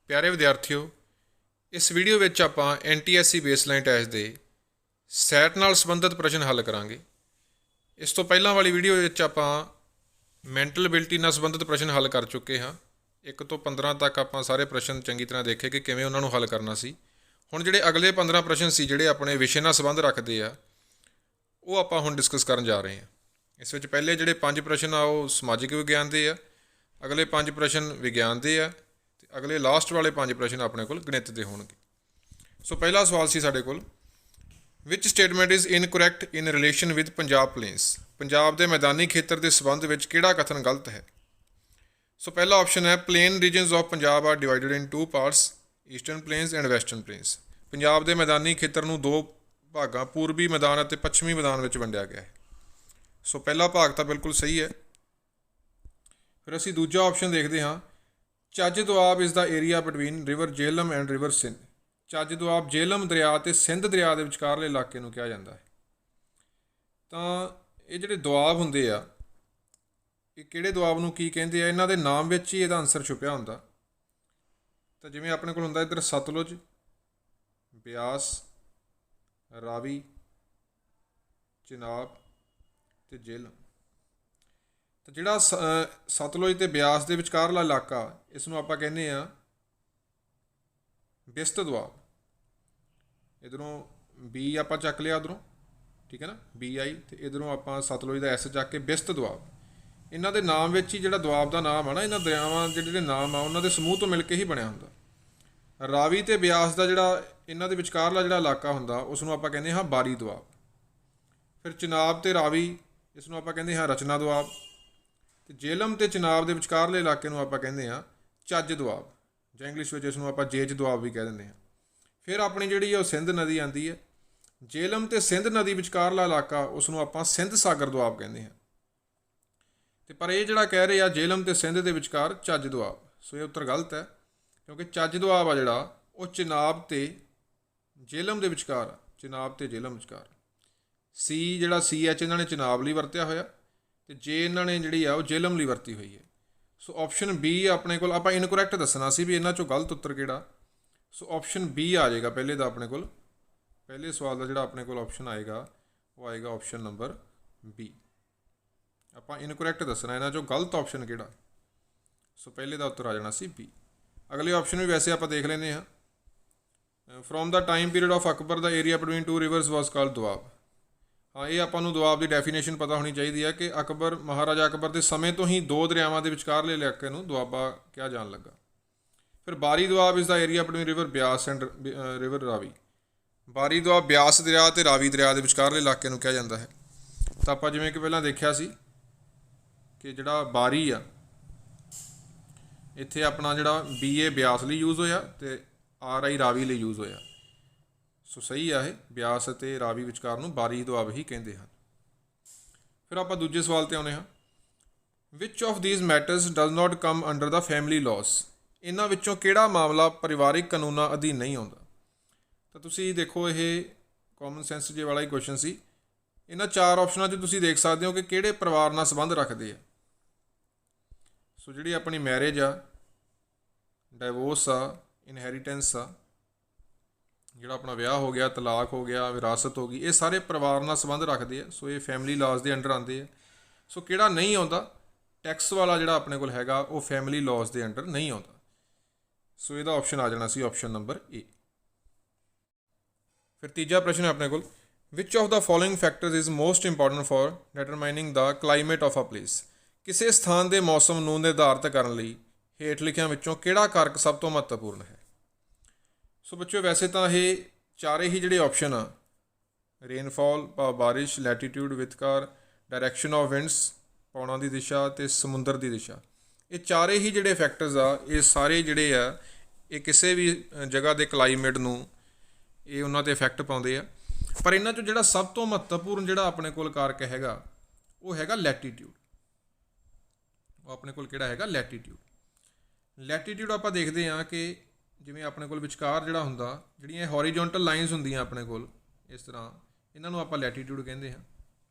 प्यारे विद्यार्थियों, इस वीडियो ਵਿੱਚ ਆਪਾਂ NTSC ਬੇਸਲਾਈਨ ਟੈਸਟ ਦੇ ਸੈਟ ਨਾਲ ਸੰਬੰਧਿਤ ਪ੍ਰਸ਼ਨ ਹੱਲ ਕਰਾਂਗੇ। ਇਸ ਤੋਂ ਪਹਿਲਾਂ ਵਾਲੀ ਵੀਡੀਓ ਵਿੱਚ ਆਪਾਂ ਮੈਂਟਲ ਐਬਿਲਿਟੀ ਨਾਲ ਸੰਬੰਧਿਤ ਪ੍ਰਸ਼ਨ ਹੱਲ ਕਰ ਚੁੱਕੇ ਹਾਂ। 1 ਤੋਂ 15 ਤੱਕ ਆਪਾਂ ਸਾਰੇ ਪ੍ਰਸ਼ਨ ਚੰਗੀ ਤਰ੍ਹਾਂ ਦੇਖੇ ਕਿ ਕਿਵੇਂ ਉਹਨਾਂ ਨੂੰ ਹੱਲ ਕਰਨਾ ਸੀ। ਹੁਣ ਜਿਹੜੇ ਅਗਲੇ 15 ਪ੍ਰਸ਼ਨ ਸੀ ਜਿਹੜੇ ਆਪਣੇ ਵਿਸ਼ੇ ਨਾਲ ਸੰਬੰਧ ਰੱਖਦੇ ਆ, ਉਹ ਆਪਾਂ ਹੁਣ ਡਿਸਕਸ ਕਰਨ ਜਾ ਰਹੇ ਹਾਂ। ਇਸ ਵਿੱਚ ਪਹਿਲੇ ਜਿਹੜੇ 5 ਪ੍ਰਸ਼ਨ ਆ ਉਹ ਸਮਾਜਿਕ ਵਿਗਿਆਨ ਦੇ ਆ, ਅਗਲੇ 5 ਪ੍ਰਸ਼ਨ ਵਿਗਿਆਨ ਦੇ ਆ, ਤੇ ਅਗਲੇ ਲਾਸਟ ਵਾਲੇ 5 ਪ੍ਰਸ਼ਨ ਆਪਣੇ ਕੋਲ ਗਣਿਤ ਦੇ ਹੋਣਗੇ। ਸੋ ਪਹਿਲਾ ਸਵਾਲ ਸੀ ਸਾਡੇ ਕੋਲ, which statement is incorrect in relation with Punjab plains. Punjab ਦੇ ਮੈਦਾਨੀ ਖੇਤਰ ਦੇ ਸੰਬੰਧ ਵਿੱਚ ਕਿਹੜਾ ਕਥਨ ਗਲਤ ਹੈ? ਸੋ ਪਹਿਲਾ ਆਪਸ਼ਨ ਹੈ, plain regions of Punjab are divided in 2 parts, eastern plains and western plains. Punjab ਦੇ ਮੈਦਾਨੀ ਖੇਤਰ ਨੂੰ 2 ਭਾਗਾਂ, ਪੂਰਬੀ ਮੈਦਾਨ ਅਤੇ ਪੱਛਮੀ ਮੈਦਾਨ ਵਿੱਚ ਵੰਡਿਆ ਗਿਆ ਹੈ। ਸੋ ਪਹਿਲਾ ਭਾਗ ਤਾਂ ਬਿਲਕੁਲ ਸਹੀ ਹੈ। ਫਿਰ ਅਸੀਂ ਦੂਜਾ ਆਪਸ਼ਨ ਦੇਖਦੇ ਹਾਂ, Chaj Doab is the area between river Jhelum and river Sindh. Chaj Doab Jhelum ਦਰਿਆ ਅਤੇ ਸਿੰਧ ਦਰਿਆ ਦੇ ਵਿਚਕਾਰਲੇ ਇਲਾਕੇ ਨੂੰ ਕਿਹਾ ਜਾਂਦਾ ਹੈ। ਤਾਂ ਇਹ ਜਿਹੜੇ ਦੁਆਬ ਹੁੰਦੇ ਆ, ਇਹ ਕਿਹੜੇ ਦੁਆਬ ਨੂੰ ਕੀ ਕਹਿੰਦੇ ਆ, ਇਹਨਾਂ ਦੇ ਨਾਮ ਵਿੱਚ ਹੀ ਇਹਦਾ ਆਨਸਰ ਛੁਪਿਆ ਹੁੰਦਾ। ਤਾਂ ਜਿਵੇਂ ਆਪਣੇ ਕੋਲ ਹੁੰਦਾ ਇੱਧਰ ਸਤਲੁਜ, ਬਿਆਸ, ਰਾਵੀ, ਚਿਨਾਬ ਅਤੇ ਜੇਹਲਮ। ਤਾਂ ਜਿਹੜਾ ਸਤਲੁਜ ਅਤੇ ਬਿਆਸ ਦੇ ਵਿਚਕਾਰਲਾ ਇਲਾਕਾ, ਇਸ ਨੂੰ ਆਪਾਂ ਕਹਿੰਦੇ ਹਾਂ ਬਿਸਤ ਦੁਆਬ। ਇੱਧਰੋਂ ਬੀ ਆਪਾਂ ਚੱਕ ਲਿਆ ਉੱਧਰੋਂ, ਠੀਕ ਹੈ ਨਾ, BI, ਅਤੇ ਇੱਧਰੋਂ ਆਪਾਂ ਸਤਲੁਜ ਦਾ S ਚੱਕ ਕੇ ਬਿਸਤ ਦੁਆਬ। ਇਹਨਾਂ ਦੇ ਨਾਮ ਵਿੱਚ ਹੀ ਜਿਹੜਾ ਦੁਆਬ ਦਾ ਨਾਮ ਆ ਨਾ, ਇਹਨਾਂ ਦਰਿਆਵਾਂ ਦੇ ਜਿਹੜੇ ਨਾਮ ਆ ਉਹਨਾਂ ਦੇ ਸਮੂਹ ਤੋਂ ਮਿਲ ਕੇ ਹੀ ਬਣਿਆ ਹੁੰਦਾ। ਰਾਵੀ ਅਤੇ ਬਿਆਸ ਦਾ ਜਿਹੜਾ ਇਹਨਾਂ ਦੇ ਵਿਚਕਾਰਲਾ ਜਿਹੜਾ ਇਲਾਕਾ ਹੁੰਦਾ, ਉਸ ਨੂੰ ਆਪਾਂ ਕਹਿੰਦੇ ਹਾਂ ਬਾਰੀ ਦੁਆਬ। ਫਿਰ ਚਿਨਾਬ ਅਤੇ ਰਾਵੀ, ਇਸ ਨੂੰ ਆਪਾਂ ਕਹਿੰਦੇ ਹਾਂ ਰਚਨਾ ਦੁਆਬ। ਅਤੇ ਜੇਹਲਮ ਅਤੇ ਚਿਨਾਬ ਦੇ ਵਿਚਕਾਰਲੇ ਇਲਾਕੇ ਨੂੰ ਆਪਾਂ ਕਹਿੰਦੇ ਹਾਂ ਚੱਜ ਦੁਆਬ, ਜਾਂ ਇੰਗਲਿਸ਼ ਵਿੱਚ ਇਸ ਨੂੰ ਆਪਾਂ ਜੇਜ ਦੁਆਬ ਵੀ ਕਹਿ ਦਿੰਦੇ ਹਾਂ। ਫਿਰ ਆਪਣੀ ਜਿਹੜੀ ਉਹ ਸਿੰਧ ਨਦੀ ਆਉਂਦੀ ਹੈ, ਜੇਹਲਮ ਅਤੇ ਸਿੰਧ ਨਦੀ ਵਿਚਕਾਰਲਾ ਇਲਾਕਾ, ਉਸ ਨੂੰ ਆਪਾਂ ਸਿੰਧ ਸਾਗਰ ਦੁਆਬ ਕਹਿੰਦੇ ਹਾਂ। ਅਤੇ ਪਰ ਇਹ ਜਿਹੜਾ ਕਹਿ ਰਹੇ ਆ ਜੇਹਲਮ ਅਤੇ ਸਿੰਧ ਦੇ ਵਿਚਕਾਰ ਚੱਜ ਦੁਆਬ, ਸੋ ਇਹ ਉੱਤਰ ਗਲਤ ਹੈ, ਕਿਉਂਕਿ ਚੱਜ ਦੁਆਬ ਆ ਜਿਹੜਾ ਉਹ ਚਿਨਾਬ ਅਤੇ ਜੇਹਲਮ ਦੇ ਵਿਚਕਾਰ ਆ, ਚਿਨਾਬ ਅਤੇ ਜੇਹਲਮ ਵਿਚਕਾਰ। ਸੀ ਜਿਹੜਾ CH ਇਹਨਾਂ ਨੇ ਚਿਨਾਬ ਲਈ ਵਰਤਿਆ ਹੋਇਆ, ਅਤੇ ਜੇ ਇਹਨਾਂ ਨੇ ਜਿਹੜੀ ਆ ਉਹ ਜੇਹਲਮ ਲਈ ਵਰਤੀ ਹੋਈ ਹੈ। ਸੋ ਆਪਸ਼ਨ B ਆਪਣੇ ਕੋਲ, ਆਪਾਂ ਇਨਕਰੈਕਟ ਦੱਸਣਾ ਸੀ ਵੀ ਇਹਨਾਂ 'ਚੋਂ ਗਲਤ ਉੱਤਰ ਕਿਹੜਾ। ਸੋ ਆਪਸ਼ਨ B ਆ ਜਾਏਗਾ ਪਹਿਲੇ ਦਾ ਆਪਣੇ ਕੋਲ, ਪਹਿਲੇ ਸਵਾਲ ਦਾ ਜਿਹੜਾ ਆਪਣੇ ਕੋਲ ਆਪਸ਼ਨ ਆਏਗਾ ਉਹ ਆਏਗਾ ਆਪਸ਼ਨ ਨੰਬਰ B। ਆਪਾਂ ਇਨਕਰੈਕਟ ਦੱਸਣਾ ਇਹਨਾਂ 'ਚੋਂ ਗਲਤ ਆਪਸ਼ਨ ਕਿਹੜਾ। ਸੋ ਪਹਿਲੇ ਦਾ ਉੱਤਰ ਆ ਜਾਣਾ ਸੀ B। ਅਗਲੇ ਆਪਸ਼ਨ ਵੀ ਵੈਸੇ ਆਪਾਂ ਦੇਖ ਲੈਂਦੇ ਹਾਂ, from the time period of Akbar the area between 2 reverse was called Doab. ਹਾਂ, ਇਹ ਆਪਾਂ ਨੂੰ ਦੁਆਬ ਦੀ ਡੈਫੀਨੇਸ਼ਨ ਪਤਾ ਹੋਣੀ ਚਾਹੀਦੀ ਹੈ ਕਿ ਮਹਾਰਾਜਾ ਅਕਬਰ ਦੇ ਸਮੇਂ ਤੋਂ ਹੀ 2 ਦਰਿਆਵਾਂ ਦੇ ਵਿਚਕਾਰਲੇ ਇਲਾਕੇ ਨੂੰ ਦੁਆਬਾ ਕਿਹਾ ਜਾਣ ਲੱਗਾ। ਫਿਰ ਬਾਰੀ ਦੁਆਬ ਇਸ ਦਾ area between river Beas and river Ravi. Bari Doab Beas ਦਰਿਆ ਅਤੇ ਰਾਵੀ ਦਰਿਆ ਦੇ ਵਿਚਕਾਰਲੇ ਇਲਾਕੇ ਨੂੰ ਕਿਹਾ ਜਾਂਦਾ ਹੈ। ਤਾਂ ਆਪਾਂ ਜਿਵੇਂ ਕਿ ਪਹਿਲਾਂ ਦੇਖਿਆ ਸੀ ਕਿ ਜਿਹੜਾ ਬਾਰੀ ਆ, ਇੱਥੇ ਆਪਣਾ ਜਿਹੜਾ BA ਬਿਆਸ ਲਈ ਯੂਜ਼ ਹੋਇਆ ਅਤੇ RI ਰਾਵੀ ਲਈ ਯੂਜ਼ ਹੋਇਆ। ਸੋ ਸਹੀ ਆ ਇਹ, ਬਿਆਸ ਅਤੇ ਰਾਵੀ ਵਿਚਕਾਰ ਨੂੰ ਬਾਰੀ ਦੁਆਬ ਹੀ ਕਹਿੰਦੇ ਹਨ। ਫਿਰ ਆਪਾਂ ਦੂਜੇ ਸਵਾਲ 'ਤੇ ਆਉਂਦੇ ਹਾਂ, which of these matters does not come under the family laws. ਇਹਨਾਂ ਵਿੱਚੋਂ ਕਿਹੜਾ ਮਾਮਲਾ ਪਰਿਵਾਰਿਕ ਕਾਨੂੰਨਾਂ ਅਧੀਨ ਨਹੀਂ ਆਉਂਦਾ? ਤਾਂ ਤੁਸੀਂ ਦੇਖੋ, ਇਹ ਕਾਮਨ ਸੈਂਸ ਜੇ ਵਾਲਾ ਹੀ ਕੁਐਸਚਨ ਸੀ। ਇਹਨਾਂ 4 ਆਪਸ਼ਨਾਂ 'ਚ ਤੁਸੀਂ ਦੇਖ ਸਕਦੇ ਹੋ ਕਿ ਕਿਹੜੇ ਪਰਿਵਾਰ ਨਾਲ ਸੰਬੰਧ ਰੱਖਦੇ ਆ। ਸੋ ਜਿਹੜੀ ਆਪਣੀ ਮੈਰਿਜ ਆ, ਡਾਈਵੋਰਸ ਆ, ਇਨਹੈਰੀਟੈਂਸ ਆ, ਜਿਹੜਾ ਆਪਣਾ ਵਿਆਹ ਹੋ ਗਿਆ, ਤਲਾਕ ਹੋ ਗਿਆ, ਵਿਰਾਸਤ ਹੋ ਗਈ, ਇਹ ਸਾਰੇ ਪਰਿਵਾਰ ਨਾਲ ਸੰਬੰਧ ਰੱਖਦੇ ਆ। ਸੋ ਇਹ ਫੈਮਿਲੀ ਲਾਜ਼ ਦੇ ਅੰਡਰ ਆਉਂਦੇ ਆ। ਸੋ ਕਿਹੜਾ ਨਹੀਂ ਆਉਂਦਾ? ਟੈਕਸ ਵਾਲਾ ਜਿਹੜਾ ਆਪਣੇ ਕੋਲ ਹੈਗਾ ਉਹ ਫੈਮਿਲੀ ਲਾਜ਼ ਦੇ ਅੰਡਰ ਨਹੀਂ ਆਉਂਦਾ। ਸੋ ਇਹਦਾ ਆਪਸ਼ਨ ਆ ਜਾਣਾ ਸੀ ਆਪਸ਼ਨ ਨੰਬਰ A। ਫਿਰ ਤੀਜਾ ਪ੍ਰਸ਼ਨ ਹੈ ਆਪਣੇ ਕੋਲ, which of the following factors is most important for determining the climate of a place. ਕਿਸੇ ਸਥਾਨ ਦੇ ਮੌਸਮ ਨੂੰ ਨਿਰਧਾਰਤ ਕਰਨ ਲਈ ਹੇਠ ਲਿਖਿਆਂ ਵਿੱਚੋਂ ਕਿਹੜਾ ਕਾਰਕ ਸਭ ਤੋਂ ਮਹੱਤਵਪੂਰਨ ਹੈ? ਸੋ ਬੱਚਿਓ, ਵੈਸੇ ਤਾਂ ਇਹ ਚਾਰੇ ਹੀ ਜਿਹੜੇ ਆਪਸ਼ਨ ਆ, ਰੇਨਫਾਲ ਭਾਵ ਬਾਰਿਸ਼, ਲੈਟੀਟਿਊਡ ਵਿਤਕਾਰ, ਡਾਇਰੈਕਸ਼ਨ ਆਫ ਵਿੰਡਸ ਪੌਣਾਂ ਦੀ ਦਿਸ਼ਾ ਅਤੇ ਸਮੁੰਦਰ ਦੀ ਦਿਸ਼ਾ, ਇਹ ਚਾਰੇ ਹੀ ਜਿਹੜੇ ਫੈਕਟਰਸ ਆ, ਇਹ ਸਾਰੇ ਜਿਹੜੇ ਆ ਇਹ ਕਿਸੇ ਵੀ ਜਗ੍ਹਾ ਦੇ ਕਲਾਈਮੇਟ ਨੂੰ ਇਹ ਉਹਨਾਂ 'ਤੇ ਇਫੈਕਟ ਪਾਉਂਦੇ ਆ। ਪਰ ਇਹਨਾਂ 'ਚੋਂ ਜਿਹੜਾ ਸਭ ਤੋਂ ਮਹੱਤਵਪੂਰਨ ਜਿਹੜਾ ਆਪਣੇ ਕੋਲ ਕਾਰਕ ਹੈਗਾ ਉਹ ਹੈਗਾ ਲੈਟੀਟਿਊਡ। ਉਹ ਆਪਣੇ ਕੋਲ ਕਿਹੜਾ ਹੈਗਾ? ਲੈਟੀਟਿਊਡ। ਲੈਟੀਟਿਊਡ ਆਪਾਂ ਦੇਖਦੇ ਹਾਂ ਕਿ ਜਿਵੇਂ ਆਪਣੇ ਕੋਲ ਵਿਚਕਾਰ ਜਿਹੜਾ ਹੁੰਦਾ, ਜਿਹੜੀਆਂ ਹੌਰੀਜੋਨਟਲ ਲਾਈਨਸ ਹੁੰਦੀਆਂ ਆਪਣੇ ਕੋਲ ਇਸ ਤਰ੍ਹਾਂ, ਇਹਨਾਂ ਨੂੰ ਆਪਾਂ ਲੈਟੀਟਿਊਡ ਕਹਿੰਦੇ ਹਾਂ।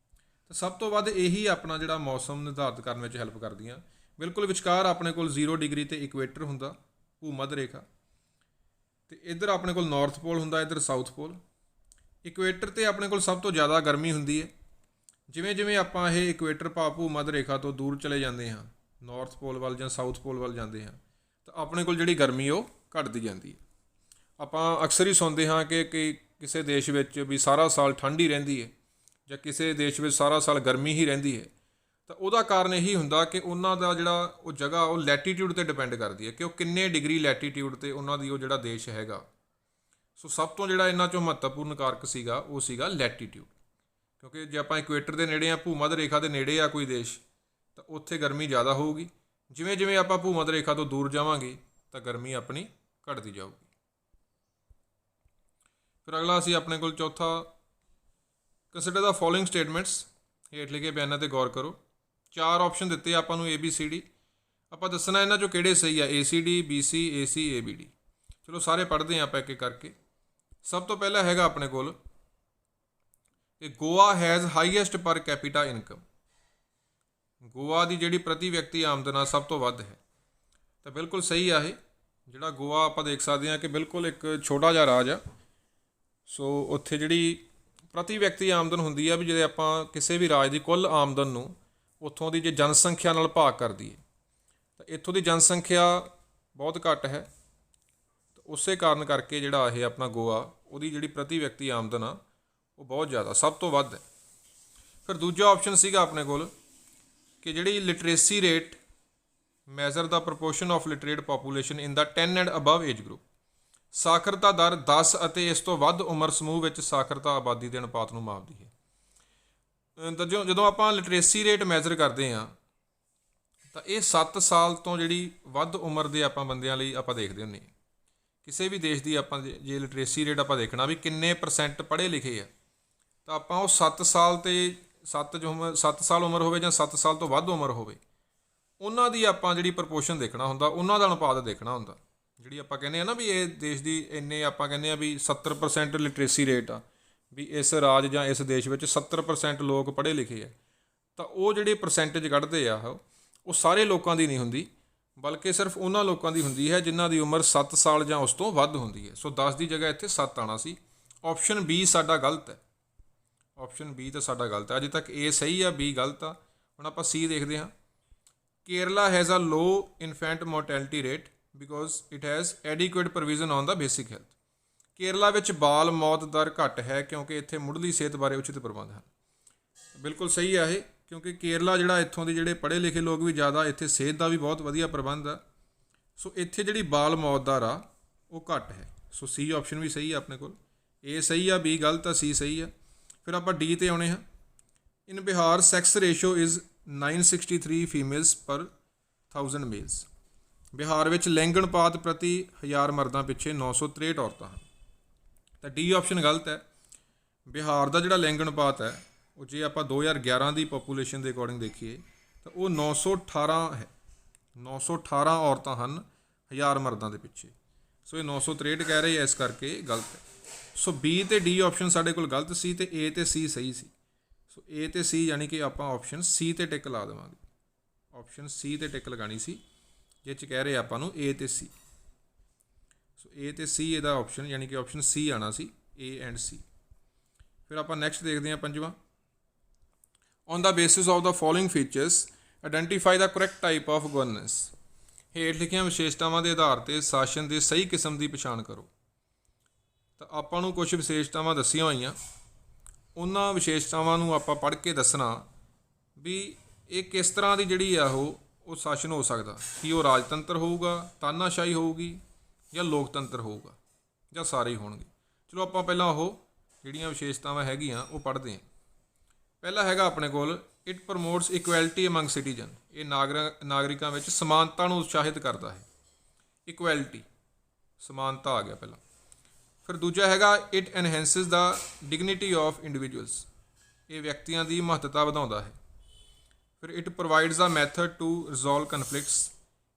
ਤਾਂ ਸਭ ਤੋਂ ਵੱਧ ਇਹੀ ਆਪਣਾ ਜਿਹੜਾ ਮੌਸਮ ਨਿਰਧਾਰਿਤ ਕਰਨ ਵਿੱਚ ਹੈਲਪ ਕਰਦੀਆਂ। ਬਿਲਕੁਲ ਵਿਚਕਾਰ ਆਪਣੇ ਕੋਲ 0 ਡਿਗਰੀ 'ਤੇ ਇਕੁਏਟਰ ਹੁੰਦਾ, ਭੂ ਮੱਧ ਰੇਖਾ, ਤੇ ਇੱਧਰ ਆਪਣੇ ਕੋਲ ਨਾਰਥ ਪੋਲ ਹੁੰਦਾ, ਇੱਧਰ ਸਾਊਥ ਪੋਲ। ਇਕੁਏਟਰ ਤੇ ਆਪਣੇ ਕੋਲ ਸਭ ਤੋਂ ਜ਼ਿਆਦਾ ਗਰਮੀ ਹੁੰਦੀ ਹੈ। ਜਿਵੇਂ ਜਿਵੇਂ ਆਪਾਂ ਇਹ ਇਕੁਏਟਰ ਭਾਵ ਭੂ ਮੱਧ ਰੇਖਾ ਤੋਂ ਦੂਰ ਚਲੇ ਜਾਂਦੇ ਹਾਂ, ਨਾਰਥ ਪੋਲ ਵੱਲ ਜਾਂ ਸਾਊਥ ਪੋਲ ਵੱਲ ਜਾਂਦੇ ਹਾਂ, ਤਾਂ ਆਪਣੇ ਕੋਲ ਜਿਹੜੀ ਗਰਮੀ ਉਹ ਘਟਦੀ ਜਾਂਦੀ ਹੈ। ਆਪਾਂ ਅਕਸਰ ਹੀ ਸੁਣਦੇ ਹਾਂ ਕਿ ਕਿਸੇ ਦੇਸ਼ ਵਿੱਚ ਵੀ ਸਾਰਾ ਸਾਲ ਠੰਡ ਹੀ ਰਹਿੰਦੀ ਹੈ, ਜਾਂ ਕਿਸੇ ਦੇਸ਼ ਵਿੱਚ ਸਾਰਾ ਸਾਲ ਗਰਮੀ ਹੀ ਰਹਿੰਦੀ ਹੈ। ਤਾਂ ਉਹਦਾ ਕਾਰਨ ਇਹੀ ਹੁੰਦਾ ਕਿ ਉਹਨਾਂ ਦਾ ਜਿਹੜਾ ਉਹ ਜਗ੍ਹਾ ਉਹ ਲੈਟੀਟਿਊਡ 'ਤੇ ਡਿਪੈਂਡ ਕਰਦੀ ਹੈ ਕਿ ਉਹ ਕਿੰਨੇ ਡਿਗਰੀ ਲੈਟੀਟਿਊਡ 'ਤੇ ਉਹਨਾਂ ਦੀ ਉਹ ਜਿਹੜਾ ਦੇਸ਼ ਹੈਗਾ। ਸੋ ਸਭ ਤੋਂ ਜਿਹੜਾ ਇਹਨਾਂ 'ਚੋਂ ਮਹੱਤਵਪੂਰਨ ਕਾਰਕ ਸੀਗਾ ਉਹ ਸੀਗਾ ਲੈਟੀਟਿਊਡ, ਕਿਉਂਕਿ ਜੇ ਆਪਾਂ ਇਕੁਏਟਰ ਦੇ ਨੇੜੇ ਆ, ਭੂ ਮੱਧ ਰੇਖਾ ਦੇ ਨੇੜੇ ਆ ਕੋਈ ਦੇਸ਼, ਤਾਂ ਉੱਥੇ ਗਰਮੀ ਜ਼ਿਆਦਾ ਹੋਊਗੀ। ਜਿਵੇਂ ਜਿਵੇਂ ਆਪਾਂ ਭੂ ਮੱਧ ਰੇਖਾ ਤੋਂ ਦੂਰ ਜਾਵਾਂਗੇ ਤਾਂ ਗਰਮੀ ਆਪਣੀ ਘਟਦੀ ਜਾਊਗੀ। ਫਿਰ ਅਗਲਾ ਅਸੀਂ ਆਪਣੇ ਕੋਲ ਚੌਥਾ, ਕੰਸੀਡਰ ਦਾ ਫੋਲੋਇੰਗ ਸਟੇਟਮੈਂਟਸ। ਹੇਠ ਲਿਖੇ ਬਿਆਨਾਂ 'ਤੇ ਗੌਰ ਕਰੋ। 4 ਆਪਸ਼ਨ ਦਿੱਤੇ ਆਪਾਂ ਨੂੰ ABCD। ਆਪਾਂ ਦੱਸਣਾ ਇਹਨਾਂ 'ਚੋਂ ਕਿਹੜੇ ਸਹੀ ਆ, ACD, BC, AC, ABD। ਚਲੋ ਸਾਰੇ ਪੜ੍ਹਦੇ ਹਾਂ ਆਪਾਂ ਇੱਕ ਇੱਕ ਕਰਕੇ। ਸਭ ਤੋਂ ਪਹਿਲਾਂ ਹੈਗਾ ਆਪਣੇ ਕੋਲ ਕਿ ਗੋਆ ਹੈਜ਼ ਹਾਈਐਸਟ ਪਰ ਕੈਪੀਟਾ ਇਨਕਮ। ਗੋਆ ਦੀ ਜਿਹੜੀ ਪ੍ਰਤੀ ਵਿਅਕਤੀ ਆਮਦਨ ਆ ਸਭ ਤੋਂ ਵੱਧ ਹੈ। ਤਾਂ ਬਿਲਕੁਲ ਸਹੀ ਆ ਇਹ। ਜਿਹੜਾ ਗੋਆ ਆਪਾਂ ਦੇਖ ਸਕਦੇ ਹਾਂ ਕਿ ਬਿਲਕੁਲ ਇੱਕ ਛੋਟਾ ਜਿਹਾ ਰਾਜ ਆ। ਸੋ ਉੱਥੇ ਜਿਹੜੀ ਪ੍ਰਤੀ ਵਿਅਕਤੀ ਆਮਦਨ ਹੁੰਦੀ ਆ, ਵੀ ਜੇ ਆਪਾਂ ਕਿਸੇ ਵੀ ਰਾਜ ਦੀ ਕੁੱਲ ਆਮਦਨ ਨੂੰ ਉੱਥੋਂ ਦੀ ਜੇ ਜਨਸੰਖਿਆ ਨਾਲ ਭਾਗ ਕਰ ਦਈਏ ਤਾਂ ਇੱਥੋਂ ਦੀ ਜਨਸੰਖਿਆ ਬਹੁਤ ਘੱਟ ਹੈ। ਤਾਂ ਉਸੇ ਕਾਰਨ ਕਰਕੇ ਜਿਹੜਾ ਇਹ ਆਪਣਾ ਗੋਆ, ਉਹਦੀ ਜਿਹੜੀ ਪ੍ਰਤੀ ਵਿਅਕਤੀ ਆਮਦਨ ਆ ਉਹ ਬਹੁਤ ਜ਼ਿਆਦਾ, ਸਭ ਤੋਂ ਵੱਧ ਹੈ। ਫਿਰ ਦੂਜਾ ਆਪਸ਼ਨ ਸੀਗਾ ਆਪਣੇ ਕੋਲ ਕਿ ਜਿਹੜੀ literacy rate measure the proportion of literate population in the 10 and above age group. ਸਾਖਰਤਾ ਦਰ 10 ਅਤੇ ਇਸ ਤੋਂ ਵੱਧ ਉਮਰ ਸਮੂਹ ਵਿੱਚ ਸਾਖਰਤਾ ਆਬਾਦੀ ਦੇ ਅਨੁਪਾਤ ਨੂੰ ਮਾਪਦੀ ਹੈ। ਤਾਂ ਜਦੋਂ ਆਪਾਂ ਲਿਟਰੇਸੀ ਰੇਟ ਮੈਜ਼ਰ ਕਰਦੇ ਹਾਂ ਤਾਂ ਇਹ 7 ਸਾਲ ਤੋਂ ਜਿਹੜੀ ਵੱਧ ਉਮਰ ਦੇ ਆਪਾਂ ਬੰਦਿਆਂ ਲਈ ਆਪਾਂ ਦੇਖਦੇ ਹੁੰਦੇ ਹਾਂ। ਕਿਸੇ ਵੀ ਦੇਸ਼ ਦੀ ਆਪਾਂ ਜੇ ਲਿਟਰੇਸੀ ਰੇਟ ਆਪਾਂ ਦੇਖਣਾ ਵੀ ਕਿੰਨੇ % ਪੜ੍ਹੇ ਲਿਖੇ ਆ, ਤਾਂ ਆਪਾਂ ਉਹ 7 ਸਾਲ ਤੇ 7 ਸਾਲ ਉਮਰ ਹੋਵੇ ਜਾਂ 7 ਸਾਲ ਤੋਂ ਵੱਧ ਉਮਰ ਹੋਵੇ, ਉਹਨਾਂ ਦੀ ਆਪਾਂ ਜਿਹੜੀ ਪ੍ਰਪੋਰਸ਼ਨ ਦੇਖਣਾ ਹੁੰਦਾ, ਉਹਨਾਂ ਦਾ ਅਨੁਪਾਤ ਦੇਖਣਾ ਹੁੰਦਾ। ਜਿਹੜੀ ਆਪਾਂ ਕਹਿੰਦੇ ਆ ਨਾ ਵੀ ਇਹ ਦੇਸ਼ ਦੀ ਇੰਨੇ, ਆਪਾਂ ਕਹਿੰਦੇ ਆ ਵੀ 70% ਲਿਟਰੇਸੀ ਰੇਟ ਆ, ਵੀ ਇਸ ਰਾਜ ਜਾਂ ਇਸ ਦੇਸ਼ ਵਿੱਚ 70% ਲੋਕ ਪੜ੍ਹੇ ਲਿਖੇ ਆ, ਤਾਂ ਉਹ ਜਿਹੜੇ ਪਰਸੈਂਟੇਜ ਕੱਢਦੇ ਆ ਉਹ ਸਾਰੇ ਲੋਕਾਂ ਦੀ ਨਹੀਂ ਹੁੰਦੀ, ਬਲਕਿ ਸਿਰਫ ਉਹਨਾਂ ਲੋਕਾਂ ਦੀ ਹੁੰਦੀ ਹੈ ਜਿਨ੍ਹਾਂ ਦੀ ਉਮਰ 7 ਸਾਲ ਜਾਂ ਉਸ ਤੋਂ ਵੱਧ ਹੁੰਦੀ ਹੈ। ਸੋ 10 ਦੀ ਜਗ੍ਹਾ ਇੱਥੇ 7 ਆਉਣਾ ਸੀ। ਆਪਸ਼ਨ B ਸਾਡਾ ਗਲਤ ਹੈ। ਆਪਸ਼ਨ B ਤਾਂ ਸਾਡਾ ਗਲਤ ਹੈ। ਅਜੇ ਤੱਕ A ਸਹੀ ਆ, B ਗਲਤ ਆ। ਹੁਣ ਆਪਾਂ C ਦੇਖਦੇ ਹਾਂ। Kerala has a low infant mortality rate because it has adequate provision on the basic health. Kerala ਵਿੱਚ ਬਾਲ ਮੌਤ ਦਰ ਘੱਟ ਹੈ ਕਿਉਂਕਿ ਇੱਥੇ ਮੁੱਢਲੀ ਸਿਹਤ ਬਾਰੇ ਉਚਿਤ ਪ੍ਰਬੰਧ ਹਨ। ਬਿਲਕੁਲ ਸਹੀ ਆ ਇਹ, ਕਿਉਂਕਿ ਕੇਰਲਾ ਜਿਹੜਾ ਇੱਥੋਂ ਦੇ ਜਿਹੜੇ ਪੜ੍ਹੇ ਲਿਖੇ ਲੋਕ ਵੀ ਜ਼ਿਆਦਾ, ਇੱਥੇ ਸਿਹਤ ਦਾ ਵੀ ਬਹੁਤ ਵਧੀਆ ਪ੍ਰਬੰਧ ਆ। ਸੋ ਇੱਥੇ ਜਿਹੜੀ ਬਾਲ ਮੌਤ ਦਰ ਆ ਉਹ ਘੱਟ ਹੈ। ਸੋ C ਆਪਸ਼ਨ ਵੀ ਸਹੀ ਆ ਆਪਣੇ ਕੋਲ। A ਸਹੀ ਆ, B ਗਲਤ ਆ, C ਸਹੀ ਆ। ਫਿਰ ਆਪਾਂ D ਤੇ ਆਉਣੇ ਹਾਂ। In Bihar sex ratio is 963 females per 1000 mails. Bihar ਵਿੱਚ ਲਿੰਗ ਅਨੁਪਾਤ ਪ੍ਰਤੀ 1000 ਮਰਦਾਂ ਪਿੱਛੇ 963 ਔਰਤਾਂ ਹਨ। ਤਾਂ D ਆਪਸ਼ਨ ਗਲਤ ਹੈ। ਬਿਹਾਰ ਦਾ ਜਿਹੜਾ ਲਿੰਗ ਅਨੁਪਾਤ ਹੈ ਉਹ ਜੇ ਆਪਾਂ 2011 ਦੀ ਪੋਪੂਲੇਸ਼ਨ ਦੇ ਅਕੋਰਡਿੰਗ ਦੇਖੀਏ ਤਾਂ ਉਹ 918 ਹੈ। 918 ਔਰਤਾਂ ਹਨ 1000 ਮਰਦਾਂ ਦੇ ਪਿੱਛੇ। ਸੋ ਇਹ 963 ਕਹਿ ਰਹੇ ਆ, ਇਸ ਕਰਕੇ ਗਲਤ ਹੈ। ਸੋ B ਤੇ D ਆਪਸ਼ਨ ਸਾਡੇ ਕੋਲ ਗਲਤ ਸੀ ਤੇ A ਤੇ C ਸਹੀ ਸੀ। ਸੋ A ਤੇ C ਯਾਨੀ ਕਿ ਆਪਾਂ ਆਪਸ਼ਨ C ਤੇ ਟਿਕ ਲਾ ਦੇਵਾਂਗੇ। ਆਪਸ਼ਨ C ਤੇ ਟਿਕ ਲਗਾਉਣੀ ਸੀ, ਜਿਹ 'ਚ ਕਹਿ ਰਹੇ ਆਪਾਂ ਨੂੰ A ਤੇ C। ਸੋ A ਤੇ C ਇਹਦਾ ਆਪਸ਼ਨ ਯਾਨੀ ਕਿ ਆਪਸ਼ਨ C ਆਉਣਾ ਸੀ, A ਐਂਡ C। ਫਿਰ ਆਪਾਂ ਨੈਕਸਟ ਦੇਖਦੇ ਹਾਂ 5ਵਾਂ। On the basis of the following features identify the correct type of governance. ਹੇਠ ਲਿਖੀਆਂ ਵਿਸ਼ੇਸ਼ਤਾਵਾਂ ਦੇ ਆਧਾਰ 'ਤੇ ਸ਼ਾਸਨ ਦੇ ਸਹੀ ਕਿਸਮ ਦੀ ਪਛਾਣ ਕਰੋ। ਤਾਂ ਆਪਾਂ ਨੂੰ ਕੁਝ ਵਿਸ਼ੇਸ਼ਤਾਵਾਂ ਦੱਸੀਆਂ ਹੋਈਆਂ, ਉਹਨਾਂ ਵਿਸ਼ੇਸ਼ਤਾਵਾਂ ਨੂੰ ਆਪਾਂ ਪੜ੍ਹ ਕੇ ਦੱਸਣਾ ਵੀ ਇਹ ਕਿਸ ਤਰ੍ਹਾਂ ਦੀ ਜਿਹੜੀ ਆ ਉਹ ਸ਼ਾਸਨ ਹੋ ਸਕਦਾ। ਕੀ ਉਹ ਰਾਜਤੰਤਰ ਹੋਊਗਾ, ਤਾਨਾਸ਼ਾਹੀ ਹੋਊਗੀ, ਜਾਂ ਲੋਕਤੰਤਰ ਹੋਊਗਾ, ਜਾਂ ਸਾਰੇ ਹੀ ਹੋਣਗੇ। ਚਲੋ ਆਪਾਂ ਪਹਿਲਾਂ ਉਹ ਜਿਹੜੀਆਂ ਵਿਸ਼ੇਸ਼ਤਾਵਾਂ ਹੈਗੀਆਂ ਉਹ ਪੜ੍ਹਦੇ ਹਾਂ। ਪਹਿਲਾ ਹੈਗਾ ਆਪਣੇ ਕੋਲ ਇਟ ਪ੍ਰਮੋਟਸ ਇਕੁਐਲਿਟੀ ਅਮੰਗ ਸਿਟੀਜ਼ਨ। ਇਹ ਨਾਗਰਿਕਾਂ ਵਿੱਚ ਸਮਾਨਤਾ ਨੂੰ ਉਤਸ਼ਾਹਿਤ ਕਰਦਾ ਹੈ। ਇਕੁਐਲਿਟੀ, ਸਮਾਨਤਾ ਆ ਗਿਆ ਪਹਿਲਾਂ। ਫਿਰ ਦੂਜਾ ਹੈਗਾ it enhances the dignity of individuals. ਇਹ ਵਿਅਕਤੀਆਂ ਦੀ ਮਹੱਤਤਾ ਵਧਾਉਂਦਾ ਹੈ। ਫਿਰ it provides the method to resolve conflicts.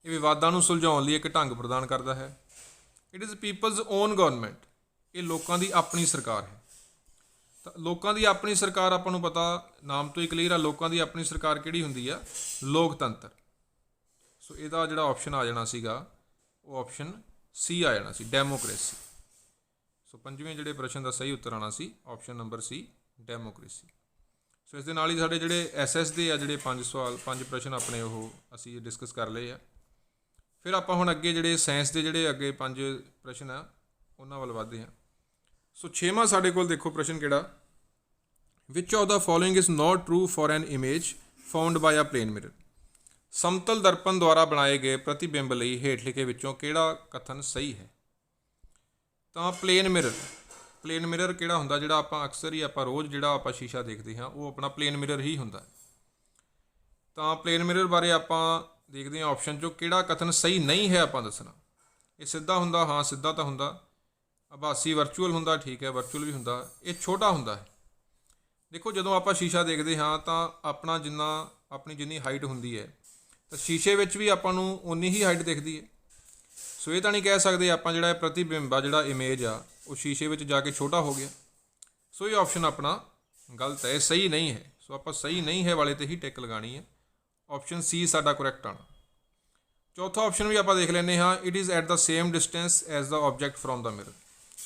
ਇਹ ਵਿਵਾਦਾਂ ਨੂੰ ਸੁਲਝਾਉਣ ਲਈ ਇੱਕ ਢੰਗ ਪ੍ਰਦਾਨ ਕਰਦਾ ਹੈ। It is people's own government. ਇਹ ਲੋਕਾਂ ਦੀ ਆਪਣੀ ਸਰਕਾਰ ਹੈ। ਤਾਂ ਲੋਕਾਂ ਦੀ ਆਪਣੀ ਸਰਕਾਰ ਆਪਾਂ ਨੂੰ ਪਤਾ, ਨਾਮ ਤੋਂ ਹੀ ਕਲੀਅਰ ਆ, ਲੋਕਾਂ ਦੀ ਆਪਣੀ ਸਰਕਾਰ ਕਿਹੜੀ ਹੁੰਦੀ ਆ, ਲੋਕਤੰਤਰ। ਸੋ ਇਹਦਾ ਜਿਹੜਾ ਆਪਸ਼ਨ ਆ ਜਾਣਾ ਸੀਗਾ ਉਹ ਆਪਸ਼ਨ सी आ जाना सी, डेमोक्रेसी। सो पंजवें जिहड़े प्रश्न का सही उत्तर आना C option number C, democracy. So इस दे नाल ही साडे जिहड़े SS दे आ जिहड़े 5 सवाल 5 प्रश्न अपने वो असी डिस्कस कर लए आ। फिर आपां हुण अगे जिहड़े साइंस दे जिहड़े अगे 5 प्रश्न आ उन्हां वल वधदे हां। सो 6वां साडे कोल देखो प्रश्न किहड़ा, which of the following is not true for an image found by a plane mirror. समतल दर्पण द्वारा बनाए गए प्रतिबिंब लई हेठ लिखे विचों किहड़ा कथन सही है। तो प्लेन मिरर किहड़ा हुंदा, जिहड़ा आपां अक्सर ही आपां रोज़ जिहड़ा आपां शीशा देखते हाँ वो अपना प्लेन मिरर ही हुंदा। तो प्लेन मिरर बारे आपां देखते हैं ऑप्शन चो किहड़ा कथन सही नहीं है आपां दसना। ये सीधा हुंदा, हाँ सीधा तो हुंदा। आभासी वर्चुअल हुंदा, ठीक है वर्चुअल भी हुंदा। ये छोटा हुंदा है। देखो जदों आपां शीशा देखते हाँ तो अपना अपनी जिन्नी हाइट हुंदी है तो शीशे विच भी आपां नूं उन्नी ही हाइट दिखदी है। सो ये तो नहीं कह सकते आपां जिहड़ा प्रतिबिंब आ जिहड़ा इमेज आ वो शीशे विच जाके छोटा हो गया। सो ये ऑप्शन अपना गलत है, सही नहीं है। सो आपां सही नहीं है वाले ते ही टिक लगानी है। ऑप्शन सी साडा करैक्ट आना। चौथा ऑप्शन भी आपां देख लैंदे हाँ, it is at the same distance as the object from the mirror.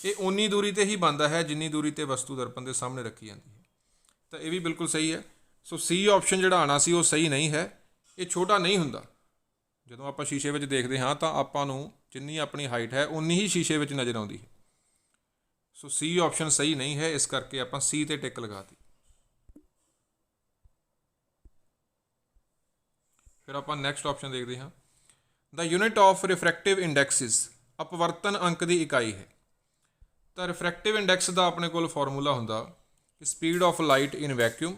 ये उन्नी दूरी ते ही बनता है जिन्नी दूरी ते वस्तु दर्पण के सामने रखी जाती है। तो ये भी बिल्कुल सही है। सो सी ऑप्शन जिहड़ा आना सी वो सही नहीं है। ये छोटा नहीं हुंदा। जदों आपां शीशे विच देखते हाँ तो आपां नूं जिन्नी अपनी हाइट है उन्नी ही शीशे विच नज़र आउंदी है। सो सी ऑप्शन सही नहीं है, इस करके आपां सी ते टिक लगा दी। फिर आपां नैक्सट ऑप्शन देखते हाँ, द यूनिट ऑफ रिफ्रैक्टिव इंडैक्सिस, अपवर्तन अंक की इकाई है। तो रिफ्रैक्टिव इंडैक्स का अपने कोल फॉर्मूला हुंदा कि speed of light in vacuum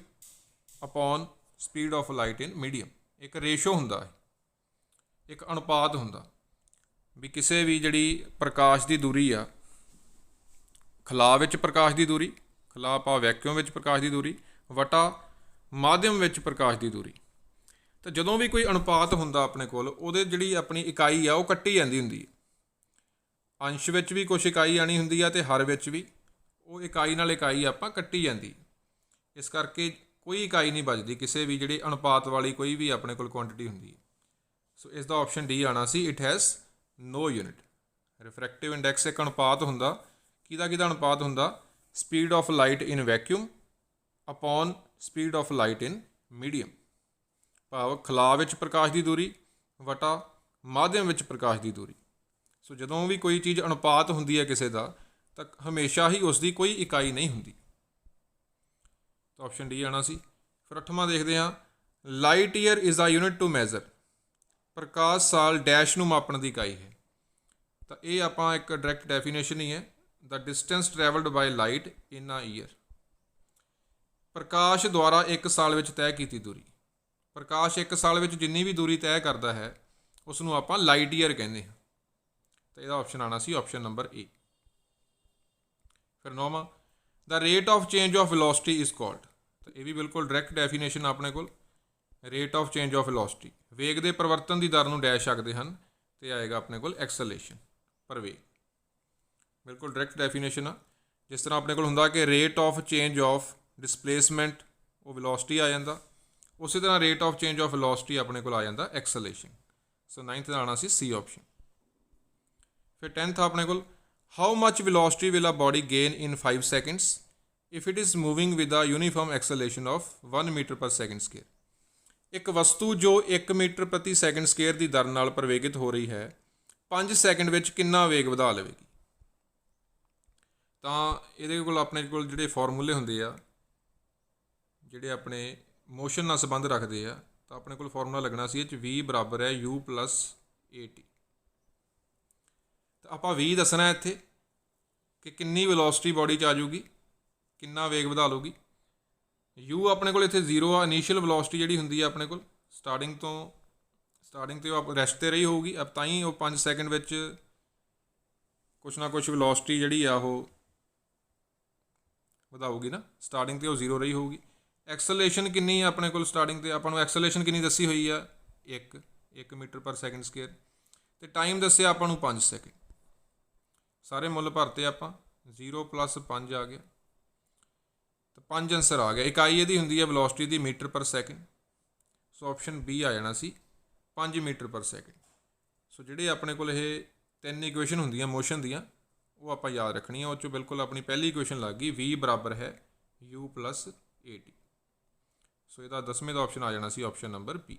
upon speed of light in medium. एक रेशो हुंदा है, एक अनुपात हुंदा भी किसी भी जिहड़ी प्रकाश की दूरी आ, खला विच प्रकाश की दूरी, खला आपां वैक्यूम विच प्रकाश की दूरी वटा माध्यम विच प्रकाश की दूरी। तो जदों भी कोई अनुपात हुंदा अपने कोल उहदे जिहड़ी अपनी इकाई आ वो कट्टी जांदी हुंदी है। अंश विच भी कुछ इकाई आनी हुंदी है तो हर विच भी वो इकाई नाल इकाई आपां कट्टी जांदी। इस करके कोई इकाई नहीं बचती किसी भी जिहड़ी अनुपात वाली कोई भी अपने कोल क्वांटिटी हुंदी है। सो इसका ऑप्शन डी आना सी, it has no unit. Refractive index एक अनुपात हुंदा, किहदा अनुपात हुंदा, speed of light in vacuum upon speed of light in medium. भाव खला विच प्रकाश की दूरी वटा माध्यम विच प्रकाश की दूरी। सो जदों भी कोई चीज़ अनुपात हुंदी है किसी का तो हमेशा ही उसकी कोई इकाई नहीं हुंदी। तो ऑप्शन डी आना सी। फिर 8वां देखते हाँ, light year is a unit to measure, प्रकाश साल डैश नूं मापण की इकाई है। तो ये आपां एक डायरैक्ट डेफिनेशन ही है, the distance travelled by light in a year. प्रकाश द्वारा एक साल विच तय की दूरी, प्रकाश एक साल विच जिन्नी भी दूरी तय करता है उसनूं आपां लाइट ईयर कहते हैं। तो यह ऑप्शन आना सी, ऑप्शन नंबर ए। फिर 9वां, the rate of change of velocity is called. तो ये भी बिल्कुल डायरैक्ट डेफिनेशन अपने कोल, rate of change of velocity, वेग के परिवर्तन की दर नूं डैश आखदे हन, तो आएगा अपने कोल एक्सलेशन पर वेग। बिल्कुल डायरैक्ट डेफिनेशन आ। जिस तरह अपने कोल हुंदा कि rate of change of displacement वो वेलोसिटी आ जाता, उसी तरह rate of change of velocity अपने कोल आ जाता एक्सलेशन। सो 9th का आना सी सी ऑप्शन। फिर 10th अपने कोल, how much velocity will a body gain in 5 seconds if it is moving with a uniform acceleration of 1 metre per second square. एक वस्तु जो 1 मीटर प्रति सैकेंड स्केयर की दर नाल प्रवेगित हो रही है 5 सैकेंड विच कितना वेग वधा लवेगी। तो ये अपने कोल जिहड़े फॉर्मूले हुंदे आ जिहड़े अपने मोशन नाल संबंध रखते हैं, तो अपने कोल फॉर्मूला लगना सी V बराबर है U प्लस AT। तो आपां V दसना इत्थे कि कितनी वेलोसिटी बॉडी च आ जाऊगी, कितना वेग वधा लूगी। U अपने कोल इत्थे 0 आ, इनीशियल वेलोसिटी जिहड़ी हुंदी है अपने कोल स्टार्टिंग तो रैस्ट ते रही होगी, अब ताई वो 5 सैकेंड विच कुछ ना कुछ वेलोसिटी जिहड़ी आ वो वधाऊगी ना, स्टार्टिंग तो 0 रही होगी। एक्सलेशन कितनी है अपने कोल स्टार्टिंग तो आपां नूं एक्सलेशन कितनी दसी हुई है 1 मीटर पर सैकेंड स्केयर, तो टाइम दसिया आपां नूं 5 सैकेंड। सारे मुल भरते आपां 0 + 5 आ गया, तो 5 आंसर आ गया। इकाई इहदी हुंदी है वेलोसिटी दी मीटर पर सैकेंड। सो ऑप्शन बी आ जाना सी 5 मीटर पर सैकेंड। सो जिहड़े अपने कोल ये 3 ਇਕੁਏਸ਼ਨ ਹੁੰਦੀਆਂ ਮੋਸ਼ਨ ਦੀਆਂ, ਉਹ ਆਪਾਂ ਯਾਦ ਰੱਖਣੀਆਂ। ਉਹ 'ਚੋਂ ਬਿਲਕੁਲ ਆਪਣੀ ਪਹਿਲੀ ਇਕੁਏਸ਼ਨ ਲੱਗ ਗਈ, v ਬਰਾਬਰ ਹੈ u + at। ਸੋ ਇਹਦਾ 10ਵੇਂ ਦਾ ਆਪਸ਼ਨ ਆ ਜਾਣਾ ਸੀ ਆਪਸ਼ਨ ਨੰਬਰ B।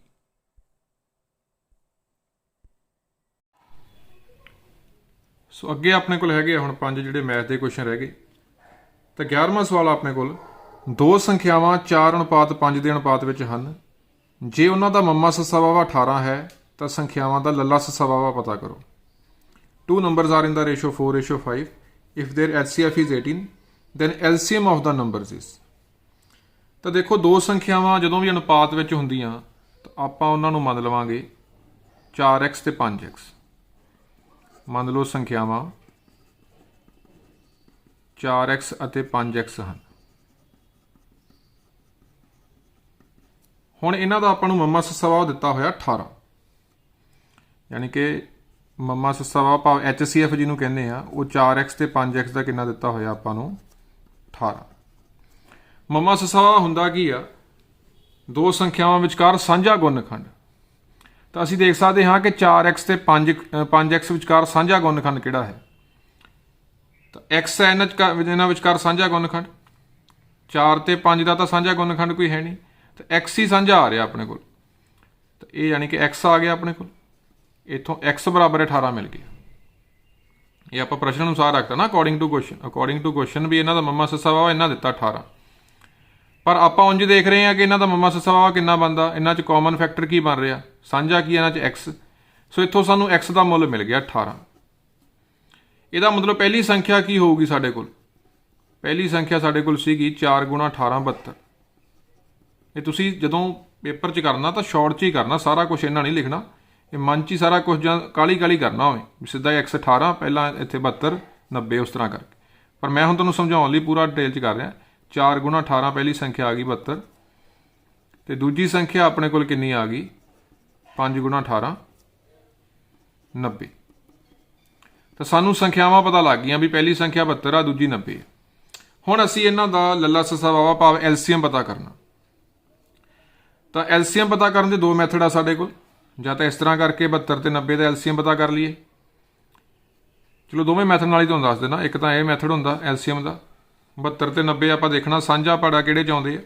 ਸੋ ਅੱਗੇ ਆਪਣੇ ਕੋਲ ਹੈਗੇ ਹੁਣ 5 ਜਿਹੜੇ ਮੈਥ ਦੇ ਕੁਐਸਚਨ ਰਹਿ ਗਏ। ਤਾਂ 11ਵਾਂ ਸਵਾਲ ਆਪਣੇ ਕੋਲ, ਦੋ ਸੰਖਿਆਵਾਂ 4:5 ਦੇ ਅਨੁਪਾਤ ਵਿੱਚ ਹਨ। ਜੇ ਉਹਨਾਂ ਦਾ ਮੰਮਾ ਸੱਸਾ ਵਾਵਾ 18 ਹੈ ਤਾਂ ਸੰਖਿਆਵਾਂ ਦਾ ਲੱਲਾ ਸੱਸਾ ਵਾਵਾ ਪਤਾ ਕਰੋ। 2 numbers are in the ratio 4:5. If their HCF is 18, then LCM of the numbers is। ਤਾਂ ਦੇਖੋ ਦੋ ਸੰਖਿਆਵਾਂ ਜਦੋਂ ਵੀ ਅਨੁਪਾਤ ਵਿੱਚ ਹੁੰਦੀਆਂ ਤਾਂ ਆਪਾਂ ਉਹਨਾਂ ਨੂੰ ਮੰਨ ਲਵਾਂਗੇ 4x ਤੇ 5x। ਮੰਨ ਲਓ ਸੰਖਿਆਵਾਂ 4x ਅਤੇ 5x ਹਨ। ਹੁਣ ਇਹਨਾਂ ਦਾ ਆਪਾਂ ਨੂੰ ਮੰਮਾ ਸੱਸਾ ਵਾਵਾ ਦਿੱਤਾ ਹੋਇਆ 18, ਯਾਨੀ ਕਿ ਮੰਮਾ ਸੱਸਾ ਵਾਵਾ ਭਾਵ HCF ਜਿਹਨੂੰ ਕਹਿੰਦੇ ਆ, ਉਹ 4x ਤੇ 5x ਦਾ ਕਿੰਨਾ ਦਿੱਤਾ ਹੋਇਆ ਆਪਾਂ ਨੂੰ 18। ਮੰਮਾ ਸੱਸਾ ਵਾਵਾ ਹੁੰਦਾ ਕੀ ਆ, ਦੋ ਸੰਖਿਆਵਾਂ ਵਿਚਕਾਰ ਸਾਂਝਾ ਗੁਣਨਖੰਡ। ਤਾਂ ਅਸੀਂ ਦੇਖ ਸਕਦੇ ਹਾਂ ਕਿ 4x ਤੇ 5x ਵਿਚਕਾਰ ਸਾਂਝਾ ਗੁਣਨਖੰਡ ਕਿਹੜਾ ਹੈ, ਤਾਂ x ਹੈ ਇਹਨਾਂ ਵਿਚਕਾਰ ਸਾਂਝਾ ਗੁਣਨਖੰਡ। 4 ਤੇ 5 ਦਾ ਤਾਂ ਸਾਂਝਾ ਗੁਣਨਖੰਡ ਕੋਈ ਹੈ ਨਹੀਂ, ਤਾਂ x ਹੀ ਸਾਂਝਾ ਆ ਰਿਹਾ ਆਪਣੇ ਕੋਲ। ਤਾਂ ਇਹ ਯਾਨੀ ਕਿ x ਆ ਗਿਆ ਆਪਣੇ ਕੋਲ, ਇੱਥੋਂ x ਬਰਾਬਰ 18 ਮਿਲ ਗਿਆ। ਇਹ ਆਪਾਂ ਪ੍ਰਸ਼ਨ ਅਨੁਸਾਰ ਰੱਖਤਾ ਨਾ, ਅਕੋਰਡਿੰਗ ਟੂ ਕੁਐਸਚਨ ਵੀ ਇਹਨਾਂ ਦਾ ਮੰਮਾ ਸੱਸਾ ਵਾਵਾ ਇਹਨਾਂ ਦਿੱਤਾ 18। ਪਰ ਆਪਾਂ ਉਂਝ ਦੇਖ ਰਹੇ ਹਾਂ ਕਿ ਇਹਨਾਂ ਦਾ ਮੰਮਾ ਸੱਸਾ ਵਾਵਾ ਕਿੰਨਾ ਬਣਦਾ, ਇਹਨਾਂ 'ਚ ਕਾਮਨ ਫੈਕਟਰ ਕੀ ਬਣ ਰਿਹਾ, ਸਾਂਝਾ ਕੀ ਇਹਨਾਂ 'ਚ x। ਸੋ ਇੱਥੋਂ ਸਾਨੂੰ x ਦਾ ਮੁੱਲ ਮਿਲ ਗਿਆ 18। ਇਹਦਾ ਮਤਲਬ ਪਹਿਲੀ ਸੰਖਿਆ ਕੀ ਹੋਊਗੀ ਸਾਡੇ ਕੋਲ, ਪਹਿਲੀ ਸੰਖਿਆ ਸਾਡੇ ਕੋਲ ਸੀਗੀ 4 × 18 72। ਇਹ ਤੁਸੀਂ ਜਦੋਂ ਪੇਪਰ 'ਚ ਕਰਨਾ ਤਾਂ ਸ਼ਾਰਟ 'ਚ ਹੀ ਕਰਨਾ, ਸਾਰਾ ਕੁਝ ਇਹਨਾਂ ਨਹੀਂ ਲਿਖਣਾ। ਇਹ ਮਨ 'ਚ ਹੀ ਸਾਰਾ ਕੁਝ ਜਾਂ ਕਾਲੀ ਕਰਨਾ ਹੋਵੇ, ਸਿੱਧਾ x 18 ਪਹਿਲਾਂ ਇੱਥੇ 72 90 ਉਸ ਤਰ੍ਹਾਂ ਕਰਕੇ। ਪਰ ਮੈਂ ਹੁਣ ਤੁਹਾਨੂੰ ਸਮਝਾਉਣ ਲਈ ਪੂਰਾ ਡਿਟੇਲ 'ਚ ਕਰ ਰਿਹਾ। 4 × 18 ਪਹਿਲੀ ਸੰਖਿਆ ਆ ਗਈ 72, ਤੇ ਦੂਜੀ ਸੰਖਿਆ ਆਪਣੇ ਕੋਲ ਕਿੰਨੀ ਆ ਗਈ 5 × 18 90। ਤਾਂ ਸਾਨੂੰ ਸੰਖਿਆਵਾਂ ਪਤਾ ਲੱਗ ਗਈਆਂ ਵੀ ਪਹਿਲੀ ਸੰਖਿਆ 72 ਆ, ਦੂਜੀ 90। ਹੁਣ ਅਸੀਂ ਇਹਨਾਂ ਦਾ ਲੱਲਾ ਸੱਸਾ ਵਾਵਾ ਭਾਵ LCM ਪਤਾ ਕਰਨਾ। ਤਾਂ LCM ਪਤਾ ਕਰਨ ਦੇ ਦੋ ਮੈਥਡ ਆ ਸਾਡੇ ਕੋਲ, ਜਾਂ ਤਾਂ ਇਸ ਤਰ੍ਹਾਂ ਕਰਕੇ 72 ਤੇ 90 ਦਾ LCM ਪਤਾ ਕਰ ਲਈਏ। ਚਲੋ ਦੋਵੇਂ ਮੈਥਡ ਨਾਲ ਹੀ ਤੁਹਾਨੂੰ ਦੱਸ ਦੇਣਾ। ਇੱਕ ਤਾਂ ਇਹ ਮੈਥਡ ਹੁੰਦਾ LCM ਦਾ, 72 ਤੇ 90 ਆਪਾਂ ਦੇਖਣਾ ਸਾਂਝਾ ਪਾੜਾ ਕਿਹੜੇ 'ਚ ਆਉਂਦੇ ਆ।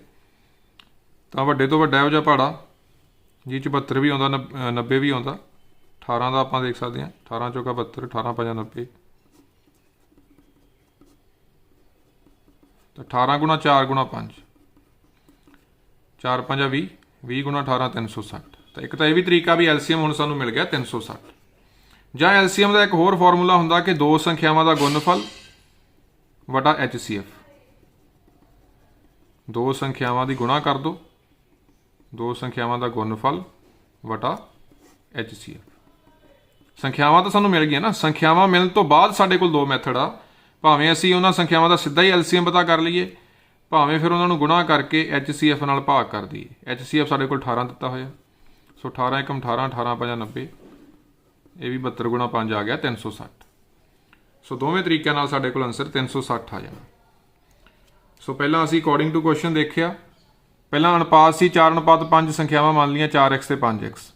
ਤਾਂ ਵੱਡੇ ਤੋਂ ਵੱਡਾ ਇਹੋ ਜਿਹਾ ਪਾੜਾ ਜਿਹ 'ਚ 72 ਵੀ ਆਉਂਦਾ 90 ਵੀ ਆਉਂਦਾ। 18 ਦਾ ਆਪਾਂ ਦੇਖ ਸਕਦੇ ਹਾਂ, 18 ਚੌਕਾ 72, 18 5 90। ਤਾਂ 18 × 4 × 5, 4 5 20, 20 × 18 360। ਤਾਂ ਇੱਕ ਤਾਂ ਇਹ ਵੀ ਤਰੀਕਾ ਵੀ LCM ਹੁਣ ਸਾਨੂੰ ਮਿਲ ਗਿਆ 360। ਜਾਂ LCM ਦਾ ਇੱਕ ਹੋਰ ਫਾਰਮੂਲਾ ਹੁੰਦਾ ਕਿ ਦੋ ਸੰਖਿਆਵਾਂ ਦਾ ਗੁਣਨਫਲ ਵਟਾ HCF। ਦੋ ਸੰਖਿਆਵਾਂ ਦੀ ਗੁਣਾ ਕਰ ਦਿਓ, ਦੋ ਸੰਖਿਆਵਾਂ ਦਾ ਗੁਣਨਫਲ ਵਟਾ HCF। ਸੰਖਿਆਵਾਂ ਤਾਂ ਸਾਨੂੰ ਮਿਲ ਗਈਆਂ ਨਾ। ਸੰਖਿਆਵਾਂ ਮਿਲਣ ਤੋਂ ਬਾਅਦ ਸਾਡੇ ਕੋਲ ਦੋ ਮੈਥਡ ਆ, ਭਾਵੇਂ ਅਸੀਂ ਉਹਨਾਂ ਸੰਖਿਆਵਾਂ ਦਾ ਸਿੱਧਾ ਹੀ LCM ਪਤਾ ਕਰ ਲਈਏ, ਭਾਵੇਂ ਫਿਰ ਉਹਨਾਂ ਨੂੰ ਗੁਣਾ ਕਰਕੇ HCF ਨਾਲ ਭਾਗ ਕਰ ਦਈਏ। HCF ਸਾਡੇ ਕੋਲ 18 ਦਿੱਤਾ ਹੋਇਆ, ਸੋ 18 × 18, 18 5 90। ਇਹ ਵੀ 72 × 5 ਆ ਗਿਆ 360। ਸੋ ਦੋਵੇਂ ਤਰੀਕਿਆਂ ਨਾਲ ਸਾਡੇ ਕੋਲ ਆਨਸਰ 360 ਆ ਜਾਣਾ। ਸੋ ਪਹਿਲਾਂ ਅਸੀਂ ਅਕੋਰਡਿੰਗ ਟੂ ਕੁਐਸਚਨ ਦੇਖਿਆ। ਪਹਿਲਾਂ ਅਨੁਪਾਤ ਸੀ 4:5 ਸੰਖਿਆਵਾਂ ਮੰਨ ਲਈਆਂ 4x ਤੇ 5x।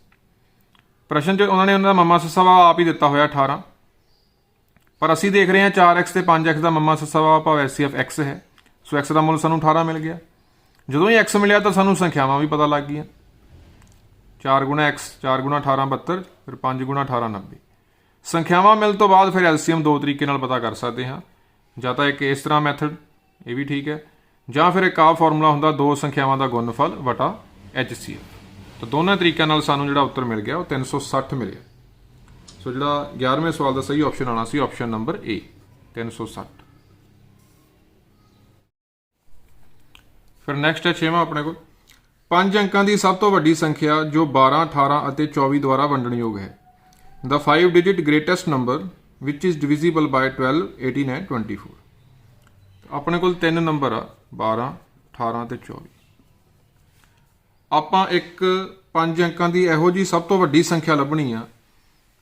ਪ੍ਰਸ਼ਨ 'ਚ ਉਹਨਾਂ ਨੇ ਉਹਨਾਂ ਦਾ ਮੰਮਾ ਸੱਸਾ ਵਾਵਾ ਆਪ ਹੀ ਦਿੱਤਾ ਹੋਇਆ 18। ਪਰ ਅਸੀਂ ਦੇਖ ਰਹੇ ਹਾਂ 4x ਤੇ 5x ਦਾ ਮੰਮਾ ਸੱਸਾ ਵਾਵਾ ਭਾਵ HCF x ਹੈ। ਸੋ x ਦਾ ਮੁੱਲ ਸਾਨੂੰ 18 ਮਿਲ ਗਿਆ। ਜਦੋਂ ਹੀ x ਮਿਲਿਆ ਤਾਂ ਸਾਨੂੰ ਸੰਖਿਆਵਾਂ ਵੀ ਪਤਾ ਲੱਗ ਗਈਆਂ। 4 × x, 4 × 18 72, ਫਿਰ 5 × 18 90। ਸੰਖਿਆਵਾਂ ਮਿਲਣ ਤੋਂ ਬਾਅਦ ਫਿਰ LCM ਦੋ ਤਰੀਕੇ ਨਾਲ ਪਤਾ ਕਰ ਸਕਦੇ ਹਾਂ। ਜਾਂ ਤਾਂ ਇੱਕ ਇਸ ਤਰ੍ਹਾਂ ਮੈਥਡ, ਇਹ ਵੀ ਠੀਕ ਹੈ, ਜਾਂ ਫਿਰ ਇੱਕ ਆਹ ਫਾਰਮੂਲਾ ਹੁੰਦਾ ਦੋ ਸੰਖਿਆਵਾਂ ਦਾ ਗੁਣਨਫਲ ਵਟਾ HCF। ਤਾਂ ਦੋਨਾਂ ਤਰੀਕਿਆਂ ਨਾਲ ਸਾਨੂੰ ਜਿਹੜਾ ਉੱਤਰ ਮਿਲ ਗਿਆ ਉਹ 360 ਮਿਲਿਆ। ਸੋ ਜਿਹੜਾ 11ਵੇਂ ਸਵਾਲ ਦਾ ਸਹੀ ਆਪਸ਼ਨ ਆਉਣਾ ਸੀ ਆਪਸ਼ਨ ਨੰਬਰ A 360। ਫਿਰ ਨੈਕਸਟ ਹੈ 6ਵਾਂ ਆਪਣੇ ਕੋਲ, 5 ਅੰਕਾਂ ਦੀ ਸਭ ਤੋਂ ਵੱਡੀ ਸੰਖਿਆ ਜੋ 12, 18 ਅਤੇ 24 ਦੁਆਰਾ ਵੰਡਣਯੋਗ ਹੈ। The 5-digit greatest number which is divisible by 12, 18 and 24। ਆਪਣੇ ਕੋਲ 3 ਨੰਬਰ ਆ 12, 18 ਤੇ 24। ਆਪਾਂ ਇੱਕ 5 ਅੰਕਾਂ ਦੀ ਇਹੋ ਜੀ ਸਭ ਤੋਂ ਵੱਡੀ ਸੰਖਿਆ ਲੱਭਣੀ ਆ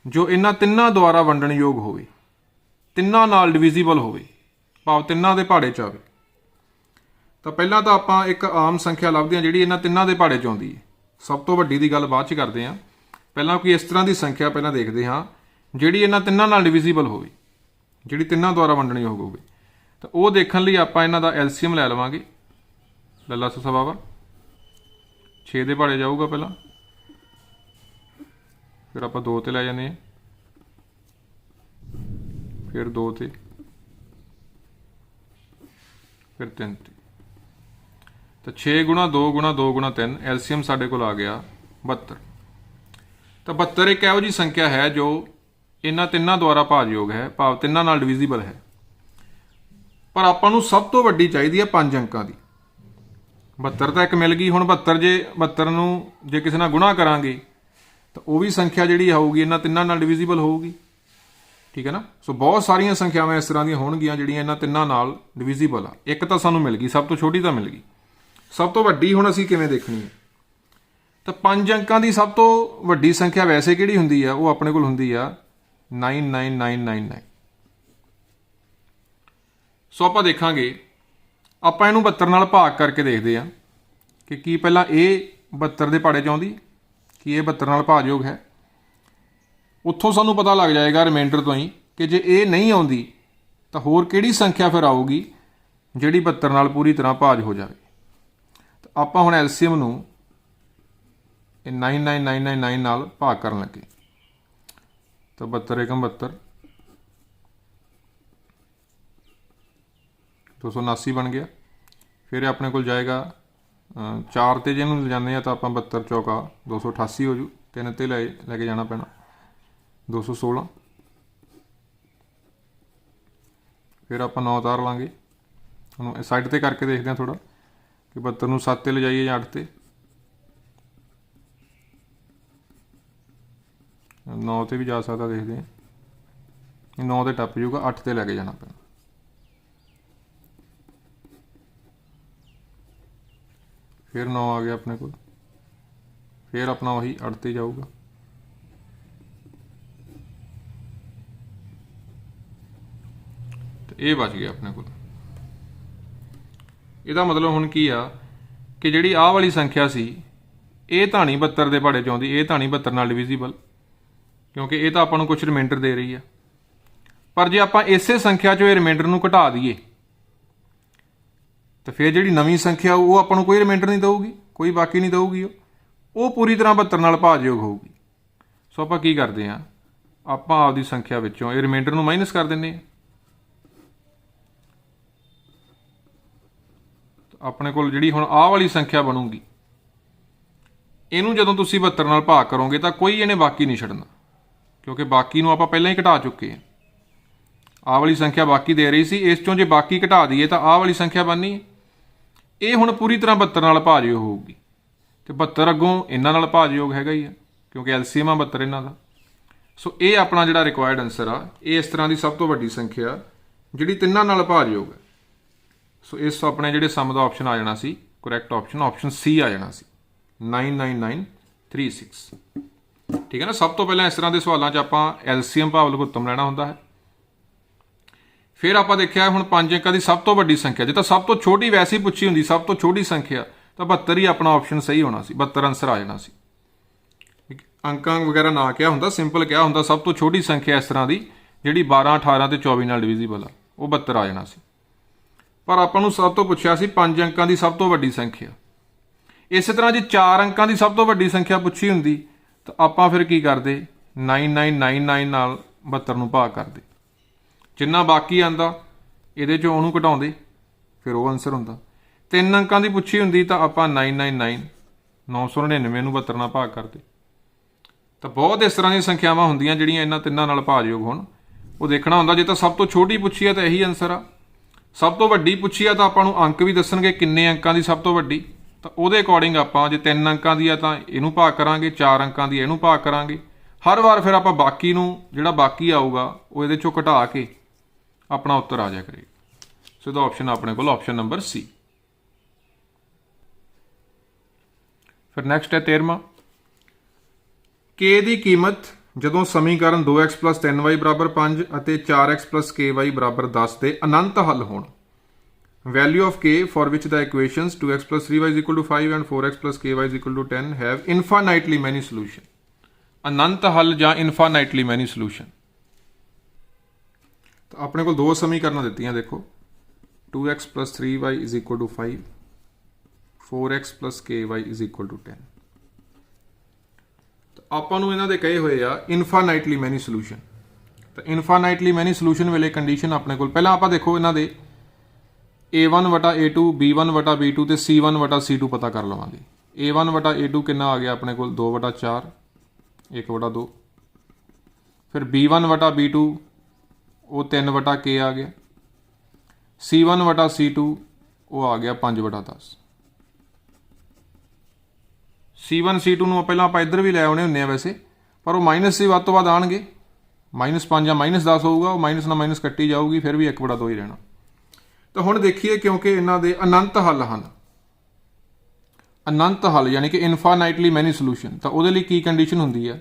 ਜੋ ਇਹਨਾਂ ਤਿੰਨਾਂ ਦੁਆਰਾ ਵੰਡਣਯੋਗ ਹੋਵੇ, ਤਿੰਨਾਂ ਨਾਲ ਡਿਵੀਜ਼ੀਬਲ ਹੋਵੇ, ਭਾਵ ਤਿੰਨਾਂ ਦੇ ਪਹਾੜੇ 'ਚ ਆਵੇ। ਤਾਂ ਪਹਿਲਾਂ ਤਾਂ ਆਪਾਂ ਇੱਕ ਆਮ ਸੰਖਿਆ ਲੱਭਦੇ ਹਾਂ ਜਿਹੜੀ ਇਹਨਾਂ ਤਿੰਨਾਂ ਦੇ ਪਹਾੜੇ 'ਚ ਆਉਂਦੀ ਹੈ। ਸਭ ਤੋਂ ਵੱਡੀ ਦੀ ਗੱਲ ਬਾਅਦ 'ਚ ਕਰਦੇ ਹਾਂ। ਪਹਿਲਾਂ ਕੋਈ ਇਸ ਤਰ੍ਹਾਂ ਦੀ ਸੰਖਿਆ ਪਹਿਲਾਂ ਦੇਖਦੇ ਹਾਂ ਜਿਹੜੀ ਇਹਨਾਂ ਤਿੰਨਾਂ ਨਾਲ ਡਿਵੀਜ਼ੀਬਲ ਹੋਵੇ, ਜਿਹੜੀ ਤਿੰਨਾਂ ਦੁਆਰਾ ਵੰਡਣੀ ਹੋਵੇ। ਤਾਂ ਉਹ ਦੇਖਣ ਲਈ ਆਪਾਂ ਇਹਨਾਂ ਦਾ ਐਲਸੀਐਮ ਲੈ ਲਵਾਂਗੇ। ਲੱਲਾ ਸੋ ਸਵਾਵਾ 6 ਦੇ ਪਹਾੜੇ ਜਾਊਗਾ ਪਹਿਲਾਂ, ਫਿਰ ਆਪਾਂ 2 ਤੇ ਲੈ ਜਾਂਦੇ ਹਾਂ, ਫਿਰ 2 ਤੇ, ਫਿਰ 3 ਤੇ। ਤਾਂ 6 ਗੁਣਾ 2 ਗੁਣਾ 2 ਗੁਣਾ 3 ਐਲਸੀਐਮ ਸਾਡੇ ਕੋਲ ਆ ਗਿਆ 72। ਤਾਂ 72 ਇੱਕ ਇਹੋ ਜਿਹੀ ਸੰਖਿਆ ਹੈ ਜੋ ਇਹਨਾਂ ਤਿੰਨਾਂ ਦੁਆਰਾ ਭਾਜਯੋਗ ਹੈ, ਭਾਵ ਤਿੰਨਾਂ ਨਾਲ ਡਿਵੀਜ਼ੀਬਲ ਹੈ। ਪਰ ਆਪਾਂ ਨੂੰ ਸਭ ਤੋਂ ਵੱਡੀ ਚਾਹੀਦੀ ਹੈ 5 ਅੰਕਾਂ ਦੀ। 72 ਤਾਂ ਇੱਕ ਮਿਲ ਗਈ। ਹੁਣ 72 ਨੂੰ ਜੇ ਕਿਸੇ ਨਾਲ ਗੁਣਾ ਕਰਾਂਗੇ ਤਾਂ ਉਹ ਵੀ ਸੰਖਿਆ ਜਿਹੜੀ ਹੋਊਗੀ ਇਹਨਾਂ ਤਿੰਨਾਂ ਨਾਲ ਡਿਵੀਜ਼ੀਬਲ ਹੋਊਗੀ, ਠੀਕ ਹੈ ਨਾ। ਸੋ ਬਹੁਤ ਸਾਰੀਆਂ ਸੰਖਿਆਵਾਂ ਇਸ ਤਰ੍ਹਾਂ ਦੀਆਂ ਹੋਣਗੀਆਂ ਜਿਹੜੀਆਂ ਇਹਨਾਂ ਤਿੰਨਾਂ ਨਾਲ ਡਿਵੀਜ਼ੀਬਲ ਆ। ਇੱਕ ਤਾਂ ਸਾਨੂੰ ਮਿਲ ਗਈ, ਸਭ ਤੋਂ ਛੋਟੀ ਤਾਂ ਮਿਲ ਗਈ। ਸਭ ਤੋਂ ਵੱਡੀ ਹੁਣ ਅਸੀਂ ਕਿਵੇਂ ਦੇਖਣੀ ਹੈ? ਤਾਂ 5 ਅੰਕਾਂ ਦੀ ਸਭ ਤੋਂ ਵੱਡੀ ਸੰਖਿਆ ਵੈਸੇ ਕਿਹੜੀ ਹੁੰਦੀ ਆ? ਉਹ ਆਪਣੇ ਕੋਲ ਹੁੰਦੀ ਆ 99999। ਸੋ ਆਪਾਂ ਦੇਖਾਂਗੇ, ਆਪਾਂ ਇਹਨੂੰ 72 ਨਾਲ ਭਾਗ ਕਰਕੇ ਦੇਖਦੇ ਹਾਂ ਕਿ ਕੀ ਪਹਿਲਾਂ ਇਹ 72 ਦੇ ਪਹਾੜੇ 'ਚ ਆਉਂਦੀ, ਕੀ ਇਹ 72 ਨਾਲ ਭਾਜਯੋਗ ਹੈ। ਉੱਥੋਂ ਸਾਨੂੰ ਪਤਾ ਲੱਗ ਜਾਏਗਾ ਰਿਮਾਈਂਡਰ ਤੋਂ ਹੀ ਕਿ ਜੇ ਇਹ ਨਹੀਂ ਆਉਂਦੀ ਤਾਂ ਹੋਰ ਕਿਹੜੀ ਸੰਖਿਆ ਫਿਰ ਆਊਗੀ ਜਿਹੜੀ 72 ਨਾਲ ਪੂਰੀ ਤਰ੍ਹਾਂ ਭਾਜ ਹੋ ਜਾਵੇ। ਤਾਂ ਆਪਾਂ ਹੁਣ ਐਲਸੀਐਮ ਨੂੰ ਇਹ 99999 ਨਾਲ ਭਾਗ ਕਰਨ ਲੱਗੇ। ਤਾਂ 72 × 72 279 ਬਣ ਗਿਆ। ਫਿਰ ਆਪਣੇ ਕੋਲ ਜਾਏਗਾ 4 ਤੇ, ਜੇ ਇਹਨੂੰ ਲਿਜਾਂਦੇ ਆ ਤਾਂ ਆਪਾਂ 72 ਚੌਕਾ 288 ਹੋ ਜੂ। 3 ਤੇ ਲੈ ਕੇ ਜਾਣਾ ਪੈਣਾ 216। ਫਿਰ ਆਪਾਂ 9 ਉਤਾਰ ਲਾਂਗੇ। ਹੁਣ ਸਾਈਡ ਤੇ ਕਰਕੇ ਦੇਖਦੇ ਹਾਂ ਥੋੜਾ ਕਿ 72 ਨੂੰ 7 ਤੇ ਲਿਜਾਈਏ ਜਾਂ 8 ਤੇ। 9 ਤੇ ਵੀ ਜਾ ਸਕਦਾ, ਦੇਖਦੇ ਹਾਂ। 9 ਤੇ ਟੱਪ ਜੂਗਾ, 8 ਤੇ ਲੈ ਕੇ ਜਾਣਾ ਪੈਣਾ। ਫਿਰ 9 ਆ ਗਿਆ ਆਪਣੇ ਕੋਲ, ਫਿਰ ਆਪਣਾ ਉਹੀ 8 ਤੇ ਜਾਊਗਾ। ਤੇ ਇਹ ਬਚ ਗਿਆ ਆਪਣੇ ਕੋਲ। ਇਹਦਾ ਮਤਲਬ ਹੁਣ ਕੀ ਆ ਕਿ ਜਿਹੜੀ ਆਹ ਵਾਲੀ ਸੰਖਿਆ ਸੀ ਇਹ ਤਾਂ ਨਹੀਂ 72 ਦੇ ਪਹਾੜੇ 'ਚ ਆਉਂਦੀ, ਇਹ ਤਾਂ ਨਹੀਂ 72 ਨਾਲ ਡਿਵੀਜ਼ੀਬਲ, ਕਿਉਂਕਿ ਇਹ ਤਾਂ ਆਪਾਂ ਨੂੰ ਕੁਝ ਰਿਮਾਈਂਡਰ ਦੇ ਰਹੀ ਆ। ਪਰ ਜੇ ਆਪਾਂ ਇਸੇ ਸੰਖਿਆ 'ਚੋਂ ਇਹ ਰਿਮਾਈਂਡਰ ਨੂੰ ਘਟਾ ਦਈਏ ਤਾਂ ਫਿਰ ਜਿਹੜੀ ਨਵੀਂ ਸੰਖਿਆ ਉਹ ਆਪਾਂ ਨੂੰ ਕੋਈ ਰਿਮਾਈਂਡਰ ਨਹੀਂ ਦੇਊਗੀ, ਕੋਈ ਬਾਕੀ ਨਹੀਂ ਦੇਊਗੀ, ਉਹ ਪੂਰੀ ਤਰ੍ਹਾਂ 72 ਨਾਲ ਭਾਜਯੋਗ ਹੋਊਗੀ। ਸੋ ਆਪਾਂ ਕੀ ਕਰਦੇ ਹਾਂ, ਆਪਾਂ ਆਪਦੀ ਸੰਖਿਆ ਵਿੱਚੋਂ ਇਹ ਰਿਮਾਈਂਡਰ ਨੂੰ ਮਾਈਨਸ ਕਰ ਦਿੰਦੇ ਹਾਂ। ਆਪਣੇ ਕੋਲ ਜਿਹੜੀ ਹੁਣ ਆਹ ਵਾਲੀ ਸੰਖਿਆ ਬਣੂਗੀ, ਇਹਨੂੰ ਜਦੋਂ ਤੁਸੀਂ 72 ਨਾਲ ਭਾਗ ਕਰੋਗੇ ਤਾਂ ਕੋਈ ਇਹਨੇ ਬਾਕੀ ਨਹੀਂ ਛੱਡਣਾ, ਕਿਉਂਕਿ ਬਾਕੀ ਨੂੰ ਆਪਾਂ ਪਹਿਲਾਂ ਹੀ ਘਟਾ ਚੁੱਕੇ ਹਾਂ। ਆਹ ਵਾਲੀ ਸੰਖਿਆ ਬਾਕੀ ਦੇ ਰਹੀ ਸੀ, ਇਸ ਚੋਂ ਜੇ ਬਾਕੀ ਘਟਾ ਦਈਏ ਤਾਂ ਆਹ ਵਾਲੀ ਸੰਖਿਆ ਬਣਨੀ। ਇਹ ਹੁਣ ਪੂਰੀ ਤਰ੍ਹਾਂ 72 ਨਾਲ ਭਾਜਯੋਗ ਹੋਊਗੀ, ਤੇ 72 ਅੱਗੋਂ ਇਹਨਾਂ ਨਾਲ ਭਾਜਯੋਗ ਹੈਗਾ ਹੀ ਆ, ਕਿਉਂਕਿ ਐਲਸੀਐਮ ਆ 72 ਇਹਨਾਂ ਦਾ। ਸੋ ਇਹ ਆਪਣਾ ਜਿਹੜਾ ਰਿਕੁਆਇਰਡ ਆਨਸਰ ਆ, ਇਹ ਇਸ ਤਰ੍ਹਾਂ ਦੀ ਸਭ ਤੋਂ ਵੱਡੀ ਸੰਖਿਆ ਜਿਹੜੀ ਤਿੰਨਾਂ ਨਾਲ ਭਾਜਯੋਗ ਹੈ। ਸੋ ਇਸ ਆਪਣੇ ਜਿਹੜੇ ਸਮ ਦਾ ਆਪਸ਼ਨ ਆ ਜਾਣਾ ਸੀ, ਕਰੈਕਟ ਆਪਸ਼ਨ ਸੀ ਆ ਜਾਣਾ ਸੀ 99936। ਠੀਕ ਹੈ ਨਾ। ਸਭ ਤੋਂ ਪਹਿਲਾਂ ਇਸ ਤਰ੍ਹਾਂ ਦੇ ਸਵਾਲਾਂ 'ਚ ਆਪਾਂ ਐਲਸੀਐਮ ਭਾਵ ਲਘੁੱਤਮ ਲੈਣਾ ਹੁੰਦਾ ਹੈ। ਫਿਰ ਆਪਾਂ ਦੇਖਿਆ ਹੁਣ 5 ਅੰਕਾਂ ਦੀ ਸਭ ਤੋਂ ਵੱਡੀ ਸੰਖਿਆ, ਜੇ ਤਾਂ ਸਭ ਤੋਂ ਛੋਟੀ ਵੈਸੇ ਹੀ ਪੁੱਛੀ ਹੁੰਦੀ, ਸਭ ਤੋਂ ਛੋਟੀ ਸੰਖਿਆ, ਤਾਂ 72 ਹੀ ਆਪਣਾ ਆਪਸ਼ਨ ਸਹੀ ਹੋਣਾ ਸੀ, 72 ਆਨਸਰ ਆ ਜਾਣਾ ਸੀ। ਅੰਕਾਂ ਵਗੈਰਾ ਨਾ ਕਿਹਾ ਹੁੰਦਾ, ਸਿੰਪਲ ਕਿਹਾ ਹੁੰਦਾ ਸਭ ਤੋਂ ਛੋਟੀ ਸੰਖਿਆ ਇਸ ਤਰ੍ਹਾਂ ਦੀ ਜਿਹੜੀ 12, 18 ਤੇ 24 ਨਾਲ ਡਿਵੀਜ਼ੀਬਲ ਆ, ਉਹ 72 ਆ ਜਾਣਾ ਸੀ। ਪਰ ਆਪਾਂ ਨੂੰ ਸਭ ਤੋਂ ਪੁੱਛਿਆ ਸੀ 5 ਅੰਕਾਂ ਦੀ ਸਭ ਤੋਂ ਵੱਡੀ ਸੰਖਿਆ। ਇਸੇ ਤਰ੍ਹਾਂ ਜੇ 4 ਅੰਕਾਂ ਦੀ ਸਭ ਤੋਂ ਵੱਡੀ ਸੰਖਿਆ ਪੁੱਛੀ ਹੁੰਦੀ ਤਾਂ ਆਪਾਂ ਫਿਰ ਕੀ ਕਰਦੇ, 9999 ਨਾਲ 72 ਨੂੰ ਭਾਗ ਕਰਦੇ, ਜਿੰਨਾ ਬਾਕੀ ਆਂਦਾ ਇਹਦੇ 'ਚੋਂ ਉਹਨੂੰ ਘਟਾਉਂਦੇ, ਫਿਰ ਉਹ ਆਨਸਰ ਹੁੰਦਾ। 3 ਅੰਕਾਂ ਦੀ ਪੁੱਛੀ ਹੁੰਦੀ ਤਾਂ ਆਪਾਂ 999 ਨੂੰ 72 ਨਾਲ ਭਾਗ ਕਰਦੇ। ਤਾਂ ਬਹੁਤ ਇਸ ਤਰ੍ਹਾਂ ਦੀਆਂ ਸੰਖਿਆਵਾਂ ਹੁੰਦੀਆਂ ਜਿਹੜੀਆਂ ਇਹਨਾਂ ਤਿੰਨਾਂ ਨਾਲ ਭਾਜਯੋਗ ਹੋਣ। ਉਹ ਦੇਖਣਾ ਹੁੰਦਾ, ਜੇ ਤਾਂ ਸਭ ਤੋਂ ਛੋਟੀ ਪੁੱਛੀ ਆ ਤਾਂ ਇਹੀ ਆਨਸਰ ਆ, ਸਭ ਤੋਂ ਵੱਡੀ ਪੁੱਛੀ ਆ ਤਾਂ ਆਪਾਂ ਨੂੰ ਅੰਕ ਵੀ ਦੱਸਣਗੇ ਕਿੰਨੇ ਅੰਕਾਂ ਦੀ ਸਭ ਤੋਂ ਵੱਡੀ, ਤਾਂ ਉਹਦੇ ਅਕੋਰਡਿੰਗ ਆਪਾਂ ਜੇ 3 ਅੰਕਾਂ ਦੀ ਆ ਤਾਂ ਇਹਨੂੰ ਭਾਗ ਕਰਾਂਗੇ, 4 ਅੰਕਾਂ ਦੀ ਇਹਨੂੰ ਭਾਗ ਕਰਾਂਗੇ। ਹਰ ਵਾਰ ਫਿਰ ਆਪਾਂ ਬਾਕੀ ਨੂੰ ਜਿਹੜਾ ਬਾਕੀ ਆਊਗਾ ਉਹ ਇਹਦੇ 'ਚੋਂ ਘਟਾ ਕੇ ਆਪਣਾ ਉੱਤਰ ਆ ਜਾਇਆ ਕਰੇਗਾ। ਸੋ ਇਹਦਾ ਆਪਸ਼ਨ ਆਪਣੇ ਕੋਲ ਆਪਸ਼ਨ ਨੰਬਰ ਸੀ। ਫਿਰ ਨੈਕਸਟ ਹੈ 13ਵਾਂ। ਕੇ ਦੀ ਕੀਮਤ ਜਦੋਂ ਸਮੀਕਰਨ 2x + 3y = 5 ਅਤੇ 4x + ky = 10 ਦੇ ਅਨੰਤ ਹੱਲ ਹੋਣ। Value of k for which the equations 2x + 3y = 5 and 4x + ky = 10 have infinitely many solution। ਅਨੰਤ ਹੱਲ ਜਾਂ infinitely many solution। ਤਾਂ ਆਪਣੇ ਕੋਲ ਦੋ ਸਮੀਕਰਨਾਂ ਦਿੱਤੀਆਂ ਦੇਖੋ 2x + 3y = 5 4x + ky = 10। ਤਾਂ ਆਪਾਂ ਨੂੰ ਇਹਨਾਂ ਦੇ ਕਹੇ ਹੋਏ ਆ ਇਨਫਾਈਨਾਈਟਲੀ ਮੈਨੀ ਸੋਲੂਸ਼ਨ। ਤਾਂ ਇਨਫਾਈਨਾਈਟਲੀ ਮੈਨੀ ਸੋਲੂਸ਼ਨ ਵੇਲੇ ਕੰਡੀਸ਼ਨ ਆਪਣੇ ਕੋਲ ਪਹਿਲਾਂ ਆਪਾਂ ਦੇਖੋ ਇਹਨਾਂ ਦੇ a1/a2 b1/b2 ਤੇ c1/c2 ਪਤਾ ਕਰ ਲਵਾਂਗੇ। a1/a2 ਕਿੰਨਾ ਆ ਗਿਆ ਆਪਣੇ ਕੋਲ 2/4 1/2। ਫਿਰ b1/b2 ਉਹ 3/k ਆ ਗਿਆ। c1/c2 ਉਹ ਆ ਗਿਆ 5/10। c1 c2 ਨੂੰ ਪਹਿਲਾਂ ਆਪਾਂ ਇੱਧਰ ਵੀ ਲੈ ਆਉਣੇ ਹੁੰਦੇ ਆ ਵੈਸੇ, ਪਰ ਉਹ ਮਾਈਨਸ ਹੀ ਵੱਧ ਤੋਂ ਵੱਧ ਆਉਣਗੇ। -5 ਜਾਂ -10 ਹੋਊਗਾ, ਉਹ ਮਾਈਨਸ ਨਾਲ ਮਾਈਨਸ ਕੱਟੀ ਜਾਊਗੀ, ਫਿਰ ਵੀ 1/2 ਹੀ ਰਹਿਣਾ। ਤਾਂ ਹੁਣ ਦੇਖੀਏ ਕਿਉਂਕਿ ਇਹਨਾਂ ਦੇ ਅਨੰਤ ਹੱਲ ਹਨ, ਅਨੰਤ ਹੱਲ ਯਾਨੀ ਕਿ ਇਨਫਾਈਨਾਈਟਲੀ ਮੈਨੀ ਸੋਲੂਸ਼ਨ, ਤਾਂ ਉਹਦੇ ਲਈ ਕੀ ਕੰਡੀਸ਼ਨ ਹੁੰਦੀ ਹੈ?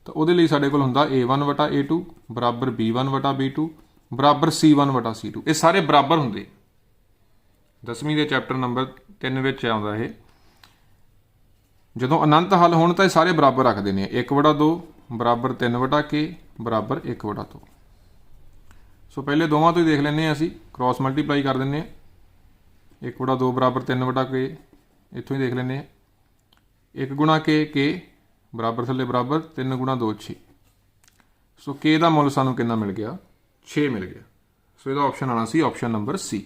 ਤਾਂ ਉਹਦੇ ਲਈ ਸਾਡੇ ਕੋਲ ਹੁੰਦਾ a1/a2 ਬਰਾਬਰ b1/b2 ਬਰਾਬਰ c1/c2। ਇਹ ਸਾਰੇ ਬਰਾਬਰ ਹੁੰਦੇ 10ਵੀਂ ਦੇ ਚੈਪਟਰ ਨੰਬਰ 3 ਵਿੱਚ ਆਉਂਦਾ ਇਹ। ਜਦੋਂ ਅਨੰਤ ਹੱਲ ਹੋਣ ਤਾਂ ਇਹ ਸਾਰੇ ਬਰਾਬਰ ਰੱਖਦੇ ਨੇ 1/2 ਬਰਾਬਰ 3/k ਬਰਾਬਰ 1/2। ਸੋ ਪਹਿਲੇ ਦੋਵਾਂ ਤੋਂ ਹੀ ਦੇਖ ਲੈਂਦੇ ਹਾਂ, ਅਸੀਂ ਕ੍ਰਾਸ ਮਲਟੀਪਲਾਈ ਕਰ ਦਿੰਦੇ ਹਾਂ। 1/2 ਬਰਾਬਰ 3/k ਇੱਥੋਂ ਹੀ ਦੇਖ ਲੈਂਦੇ ਹਾਂ। 1 × k ਬਰਾਬਰ ਥੱਲੇ ਬਰਾਬਰ 3 × 2 6। ਸੋ k ਦਾ ਮੁੱਲ ਸਾਨੂੰ ਕਿੰਨਾ ਮਿਲ ਗਿਆ? 6 ਮਿਲ ਗਿਆ। ਸੋ ਇਹਦਾ ਆਪਸ਼ਨ ਆਉਣਾ ਸੀ ਆਪਸ਼ਨ ਨੰਬਰ C।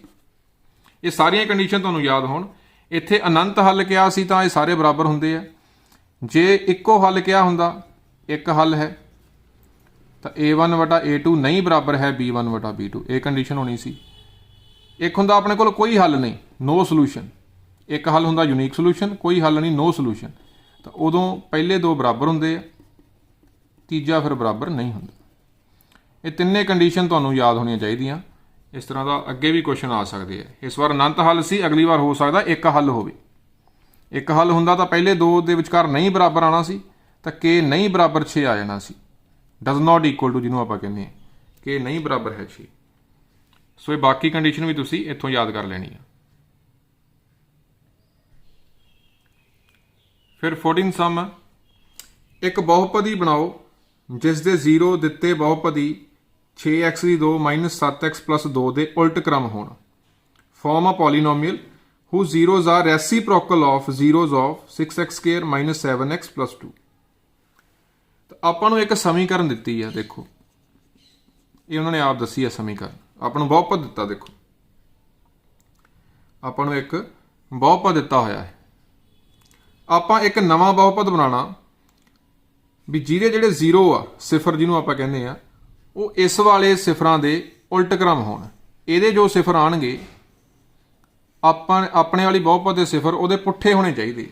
ਇਹ ਸਾਰੀਆਂ ਕੰਡੀਸ਼ਨ ਤੁਹਾਨੂੰ ਯਾਦ ਹੋਣ। ਇੱਥੇ ਅਨੰਤ ਹੱਲ ਕਿਹਾ ਸੀ ਤਾਂ ਇਹ ਸਾਰੇ ਬਰਾਬਰ ਹੁੰਦੇ ਆ। ਜੇ ਇੱਕੋ ਹੱਲ ਕਿਹਾ ਹੁੰਦਾ, ਇੱਕ ਹੱਲ ਹੈ, ਤਾਂ a1/a2 ਨਹੀਂ ਬਰਾਬਰ ਹੈ b1/b2, ਇਹ ਕੰਡੀਸ਼ਨ ਹੋਣੀ ਸੀ। ਇੱਕ ਹੁੰਦਾ ਆਪਣੇ ਕੋਲ ਕੋਈ ਹੱਲ ਨਹੀਂ, ਨੋ ਸੋਲੂਸ਼ਨ। ਇੱਕ ਹੱਲ ਹੁੰਦਾ ਯੂਨੀਕ ਸੋਲੂਸ਼ਨ, ਕੋਈ ਹੱਲ ਨਹੀਂ, ਨੋ ਸੋਲੂਸ਼ਨ। ਤਾਂ ਉਦੋਂ ਪਹਿਲੇ ਦੋ ਬਰਾਬਰ ਹੁੰਦੇ ਆ, ਤੀਜਾ ਫਿਰ ਬਰਾਬਰ ਨਹੀਂ ਹੁੰਦਾ। ਇਹ ਤਿੰਨੇ ਕੰਡੀਸ਼ਨ ਤੁਹਾਨੂੰ ਯਾਦ ਹੋਣੀਆਂ ਚਾਹੀਦੀਆਂ। ਇਸ ਤਰ੍ਹਾਂ ਦਾ ਅੱਗੇ ਵੀ ਕੁਐਸਚਨ ਆ ਸਕਦੇ ਆ। ਇਸ ਵਾਰ ਅਨੰਤ ਹੱਲ ਸੀ, ਅਗਲੀ ਵਾਰ ਹੋ ਸਕਦਾ ਇੱਕ ਹੱਲ ਹੋਵੇ। ਇੱਕ ਹੱਲ ਹੁੰਦਾ ਤਾਂ ਪਹਿਲੇ ਦੋ ਦੇ ਵਿਚਕਾਰ ਨਹੀਂ ਬਰਾਬਰ ਆਉਣਾ ਸੀ, ਤਾਂ k ਨਹੀਂ ਬਰਾਬਰ 6 ਆ ਜਾਣਾ ਸੀ। ਡਜ਼ ਨਾਟ ਇਕੁਅਲ ਟੂ ਜਿਹਨੂੰ ਆਪਾਂ ਕਹਿੰਦੇ ਹਾਂ, k ਨਹੀਂ ਬਰਾਬਰ ਹੈ 6। ਸੋ ਇਹ ਬਾਕੀ ਕੰਡੀਸ਼ਨ ਵੀ ਤੁਸੀਂ ਇੱਥੋਂ ਯਾਦ ਕਰ ਲੈਣੀ ਆ। ਫਿਰ 14 ਸਮ, ਇੱਕ ਬਹੁਪਦੀ ਬਣਾਓ ਜਿਸ ਦੇ 0 ਦਿੱਤੇ ਬਹੁਪਦੀ 6x ਦੀ 2 -7x + 2 ਦੇ ਉਲਟ ਕ੍ਰਮ ਹੋਣ। Form a polynomial whose zeros are reciprocal of zeros of 6x² - 7x + 2। ਤਾਂ ਆਪਾਂ ਨੂੰ ਇੱਕ ਸਮੀਕਰਨ ਦਿੱਤੀ ਆ, ਦੇਖੋ ਇਹ ਉਹਨਾਂ ਨੇ ਆਪ ਦੱਸੀ ਆ ਸਮੀਕਰਨ। ਆਪਾਂ ਨੂੰ ਬਹੁਪਦ ਦਿੱਤਾ, ਦੇਖੋ ਆਪਾਂ ਨੂੰ ਇੱਕ ਬਹੁਪਦ ਦਿੱਤਾ ਹੋਇਆ ਹੈ। ਆਪਾਂ ਇੱਕ ਨਵਾਂ ਬਹੁਪਦ ਬਣਾਉਣਾ ਵੀ ਜਿਹਦੇ ਜਿਹੜੇ 0 ਆ, ਸਿਫਰ ਜਿਹਨੂੰ ਆਪਾਂ ਕਹਿੰਦੇ ਆ, ਉਹ ਇਸ ਵਾਲੇ ਸਿਫਰਾਂ ਦੇ ਉਲਟ ਕ੍ਰਮ ਹੋਣ। ਇਹਦੇ ਜੋ ਸਿਫਰ ਆਣਗੇ, ਆਪਣੇ ਵਾਲੀ ਬਹੁਪਦ ਦੇ ਸਿਫਰ ਉਹਦੇ ਪੁੱਠੇ ਹੋਣੇ ਚਾਹੀਦੇ।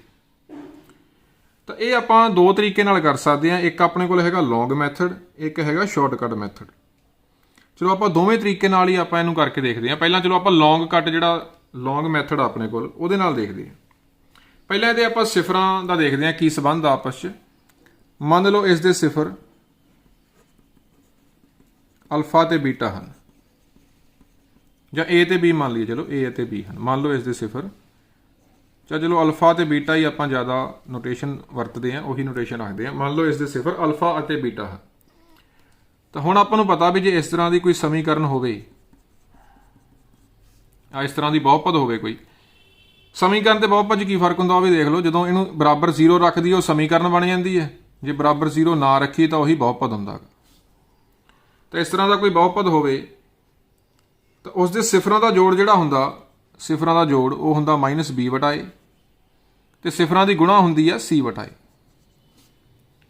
ਤਾਂ ਇਹ ਆਪਾਂ ਦੋ ਤਰੀਕੇ ਨਾਲ ਕਰ ਸਕਦੇ ਹਾਂ। ਇੱਕ ਆਪਣੇ ਕੋਲ ਹੈਗਾ ਲੌਂਗ ਮੈਥਡ, ਇੱਕ ਹੈਗਾ ਸ਼ਾਰਟਕਟ ਮੈਥਡ। ਚਲੋ ਆਪਾਂ ਦੋਵੇਂ ਤਰੀਕੇ ਨਾਲ ਹੀ ਆਪਾਂ ਇਹਨੂੰ ਕਰਕੇ ਦੇਖਦੇ ਹਾਂ। ਪਹਿਲਾਂ ਚਲੋ ਆਪਾਂ ਲੌਂਗ ਕੱਟ, ਜਿਹੜਾ ਲੌਂਗ ਮੈਥਡ ਆਪਣੇ ਕੋਲ, ਉਹਦੇ ਨਾਲ ਦੇਖਦੇ ਹਾਂ। ਪਹਿਲਾਂ ਇਹਦੇ ਆਪਾਂ ਸਿਫਰਾਂ ਦਾ ਦੇਖਦੇ ਹਾਂ ਕੀ ਸੰਬੰਧ ਆਪਸ 'ਚ। ਮੰਨ ਲਓ ਇਸ ਦੇ ਸਿਫਰ ਅਲਫਾ ਤੇ ਬੀਟਾ ਹਨ, ਜਾਂ A ਤੇ B ਮੰਨ ਲਈਏ। ਚਲੋ A ਅਤੇ B ਹਨ। ਮੰਨ ਲਓ ਇਸ ਦੇ ਸਿਫਰ, ਚਲੋ ਅਲਫਾ ਤੇ ਬੀਟਾ ਹੀ ਆਪਾਂ ਜ਼ਿਆਦਾ ਨੋਟੇਸ਼ਨ ਵਰਤਦੇ ਹਾਂ, ਉਹੀ ਨੋਟੇਸ਼ਨ ਰੱਖਦੇ ਹਾਂ। ਮੰਨ ਲਓ ਇਸ ਦੇ ਸਿਫਰ ਅਲਫਾ ਅਤੇ ਬੀਟਾ ਹਨ। ਤਾਂ ਹੁਣ ਆਪਾਂ ਨੂੰ ਪਤਾ ਵੀ ਜੇ ਇਸ ਤਰ੍ਹਾਂ ਦੀ ਕੋਈ ਸਮੀਕਰਨ ਹੋਵੇ, ਇਸ ਤਰ੍ਹਾਂ ਦੀ ਬਹੁਪਦ ਹੋਵੇ ਕੋਈ, ਸਮੀਕਰਨ ਤੇ ਬਹੁਪਦ 'ਚ ਕੀ ਫਰਕ ਹੁੰਦਾ ਉਹ ਵੀ ਦੇਖ ਲਓ। ਜਦੋਂ ਇਹਨੂੰ ਬਰਾਬਰ 0 ਰੱਖਦੀ ਉਹ ਸਮੀਕਰਨ ਬਣ ਜਾਂਦੀ ਹੈ, ਜੇ ਬਰਾਬਰ 0 ਨਾ ਰੱਖੀ ਤਾਂ ਉਹੀ ਬਹੁਪਦ ਹੁੰਦਾ। ਤਾਂ ਇਸ ਤਰ੍ਹਾਂ ਦਾ ਕੋਈ ਬਹੁਪਦ ਹੋਵੇ ਤਾਂ ਉਸ ਦੇ ਸਿਫਰਾਂ ਦਾ ਜੋੜ ਜਿਹੜਾ ਹੁੰਦਾ, ਸਿਫਰਾਂ ਦਾ ਜੋੜ ਉਹ ਹੁੰਦਾ -b/a, ਤੇ ਸਿਫਰਾਂ ਦੀ ਗੁਣਾ ਹੁੰਦੀ ਆ c/a।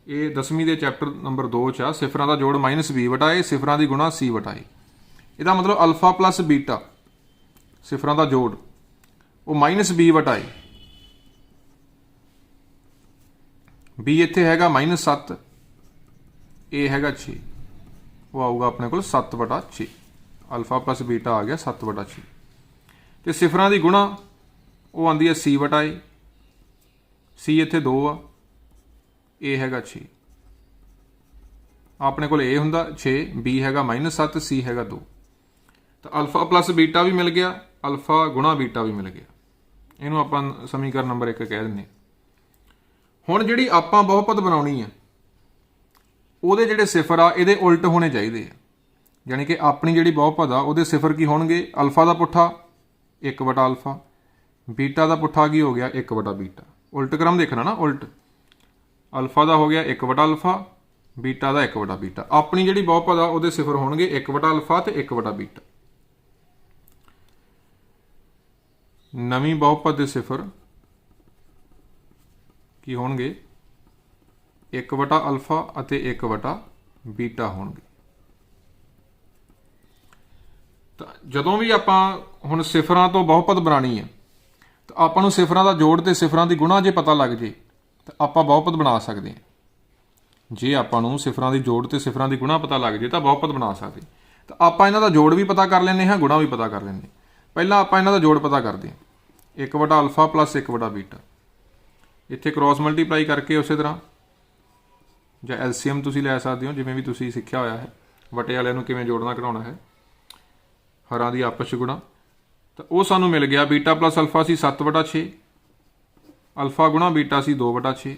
ਇਹ 10ਵੀਂ ਦੇ ਚੈਪਟਰ ਨੰਬਰ 2 'ਚ ਆ, ਸਿਫਰਾਂ ਦਾ ਜੋੜ -b/a, ਸਿਫਰਾਂ ਦੀ ਗੁਣਾ c/a। ਇਹਦਾ ਮਤਲਬ ਅਲਫਾ ਪਲੱਸ ਬੀਟਾ ਸਿਫਰਾਂ ਦਾ ਜੋੜ ਉਹ -b/a। b ਇੱਥੇ ਹੈਗਾ -7, a ਹੈਗਾ 6, ਉਹ ਆਊਗਾ ਆਪਣੇ ਕੋਲ 7/6। ਅਲਫਾ ਪਲੱਸ ਬੀਟਾ ਆ ਗਿਆ 7/6। ਤੇ ਸਿਫਰਾਂ ਦੀ ਗੁਣਾ ਉਹ ਆਉਂਦੀ ਹੈ c/a। c ਇੱਥੇ 2 ਆ, a ਹੈਗਾ 6। ਆਪਣੇ ਕੋਲ a ਹੁੰਦਾ 6, b ਹੈਗਾ -7, c ਹੈਗਾ 2। ਤਾਂ ਅਲਫਾ ਪਲੱਸ ਬੀਟਾ ਵੀ ਮਿਲ ਗਿਆ, ਅਲਫਾ ਗੁਣਾ ਬੀਟਾ ਵੀ ਮਿਲ ਗਿਆ। ਇਹਨੂੰ ਆਪਾਂ ਸਮੀਕਰਨ ਨੰਬਰ 1 ਕਹਿ ਦਿੰਦੇ। ਹੁਣ ਜਿਹੜੀ ਆਪਾਂ ਬਹੁਪਦ ਬਣਾਉਣੀ ਆ, ਉਹਦੇ ਜਿਹੜੇ ਸਿਫਰ ਆ ਇਹਦੇ ਉਲਟ ਹੋਣੇ ਚਾਹੀਦੇ ਆ। यानी कि अपनी जिहड़ी बहुपद आ उहदे सिफर की होणगे अल्फा का पुट्ठा 1/अल्फा, बीटा का पुट्ठा की हो गया 1/बीटा। उल्ट क्रम देखना ना, उल्ट अल्फा का हो गया 1/अल्फा, बीटा का 1/बीटा। अपनी जिहड़ी बहुपद आ उहदे सिफर होणगे 1/अल्फा ते 1/बीटा। नवीं बहुपद के सिफर की होणगे 1/अल्फा अते 1/बीटा होणगे। तो जदों भी आपां हुण सिफरां तो बहुपद बनानी है तो आपां नूं सिफरां दा जोड़ ते सिफरां दी गुणा जे पता लग जे तो आपां बहुपद बना सकते हैं। जे आपां नूं सिफरां दी जोड़ ते सिफरां दी गुणा पता लग जे तो बहुपद बना सकते। तो आपां इन्हां दा जोड़ भी पता कर लैंदे हां, गुणा भी पता कर लैंदे। पहलां आपां इन्हां दा जोड़ पता करदे हां, 1/अल्फा प्लस 1/बीटा। इत्थे क्रॉस मल्टीप्लाई करके उस तरह ਜਾਂ ਐਲਸੀਐਮ ਤੁਸੀਂ ਲੈ ਸਕਦੇ ਹੋ, ਜਿਵੇਂ ਵੀ ਤੁਸੀਂ ਸਿੱਖਿਆ ਹੋਇਆ ਹੈ। ਵਟੇ ਵਾਲਿਆਂ ਨੂੰ ਕਿਵੇਂ ਜੋੜਨਾ ਘਟਾਉਣਾ ਹੈ, ਹਰਾਂ ਦੀ ਆਪਸ 'ਚ ਗੁਣਾ। ਤਾਂ ਉਹ ਸਾਨੂੰ ਮਿਲ ਗਿਆ ਬੀਟਾ ਪਲਸ ਅਲਫਾ ਸੀ 7/6, ਅਲਫਾ ਗੁਣਾ ਬੀਟਾ ਸੀ 2/6,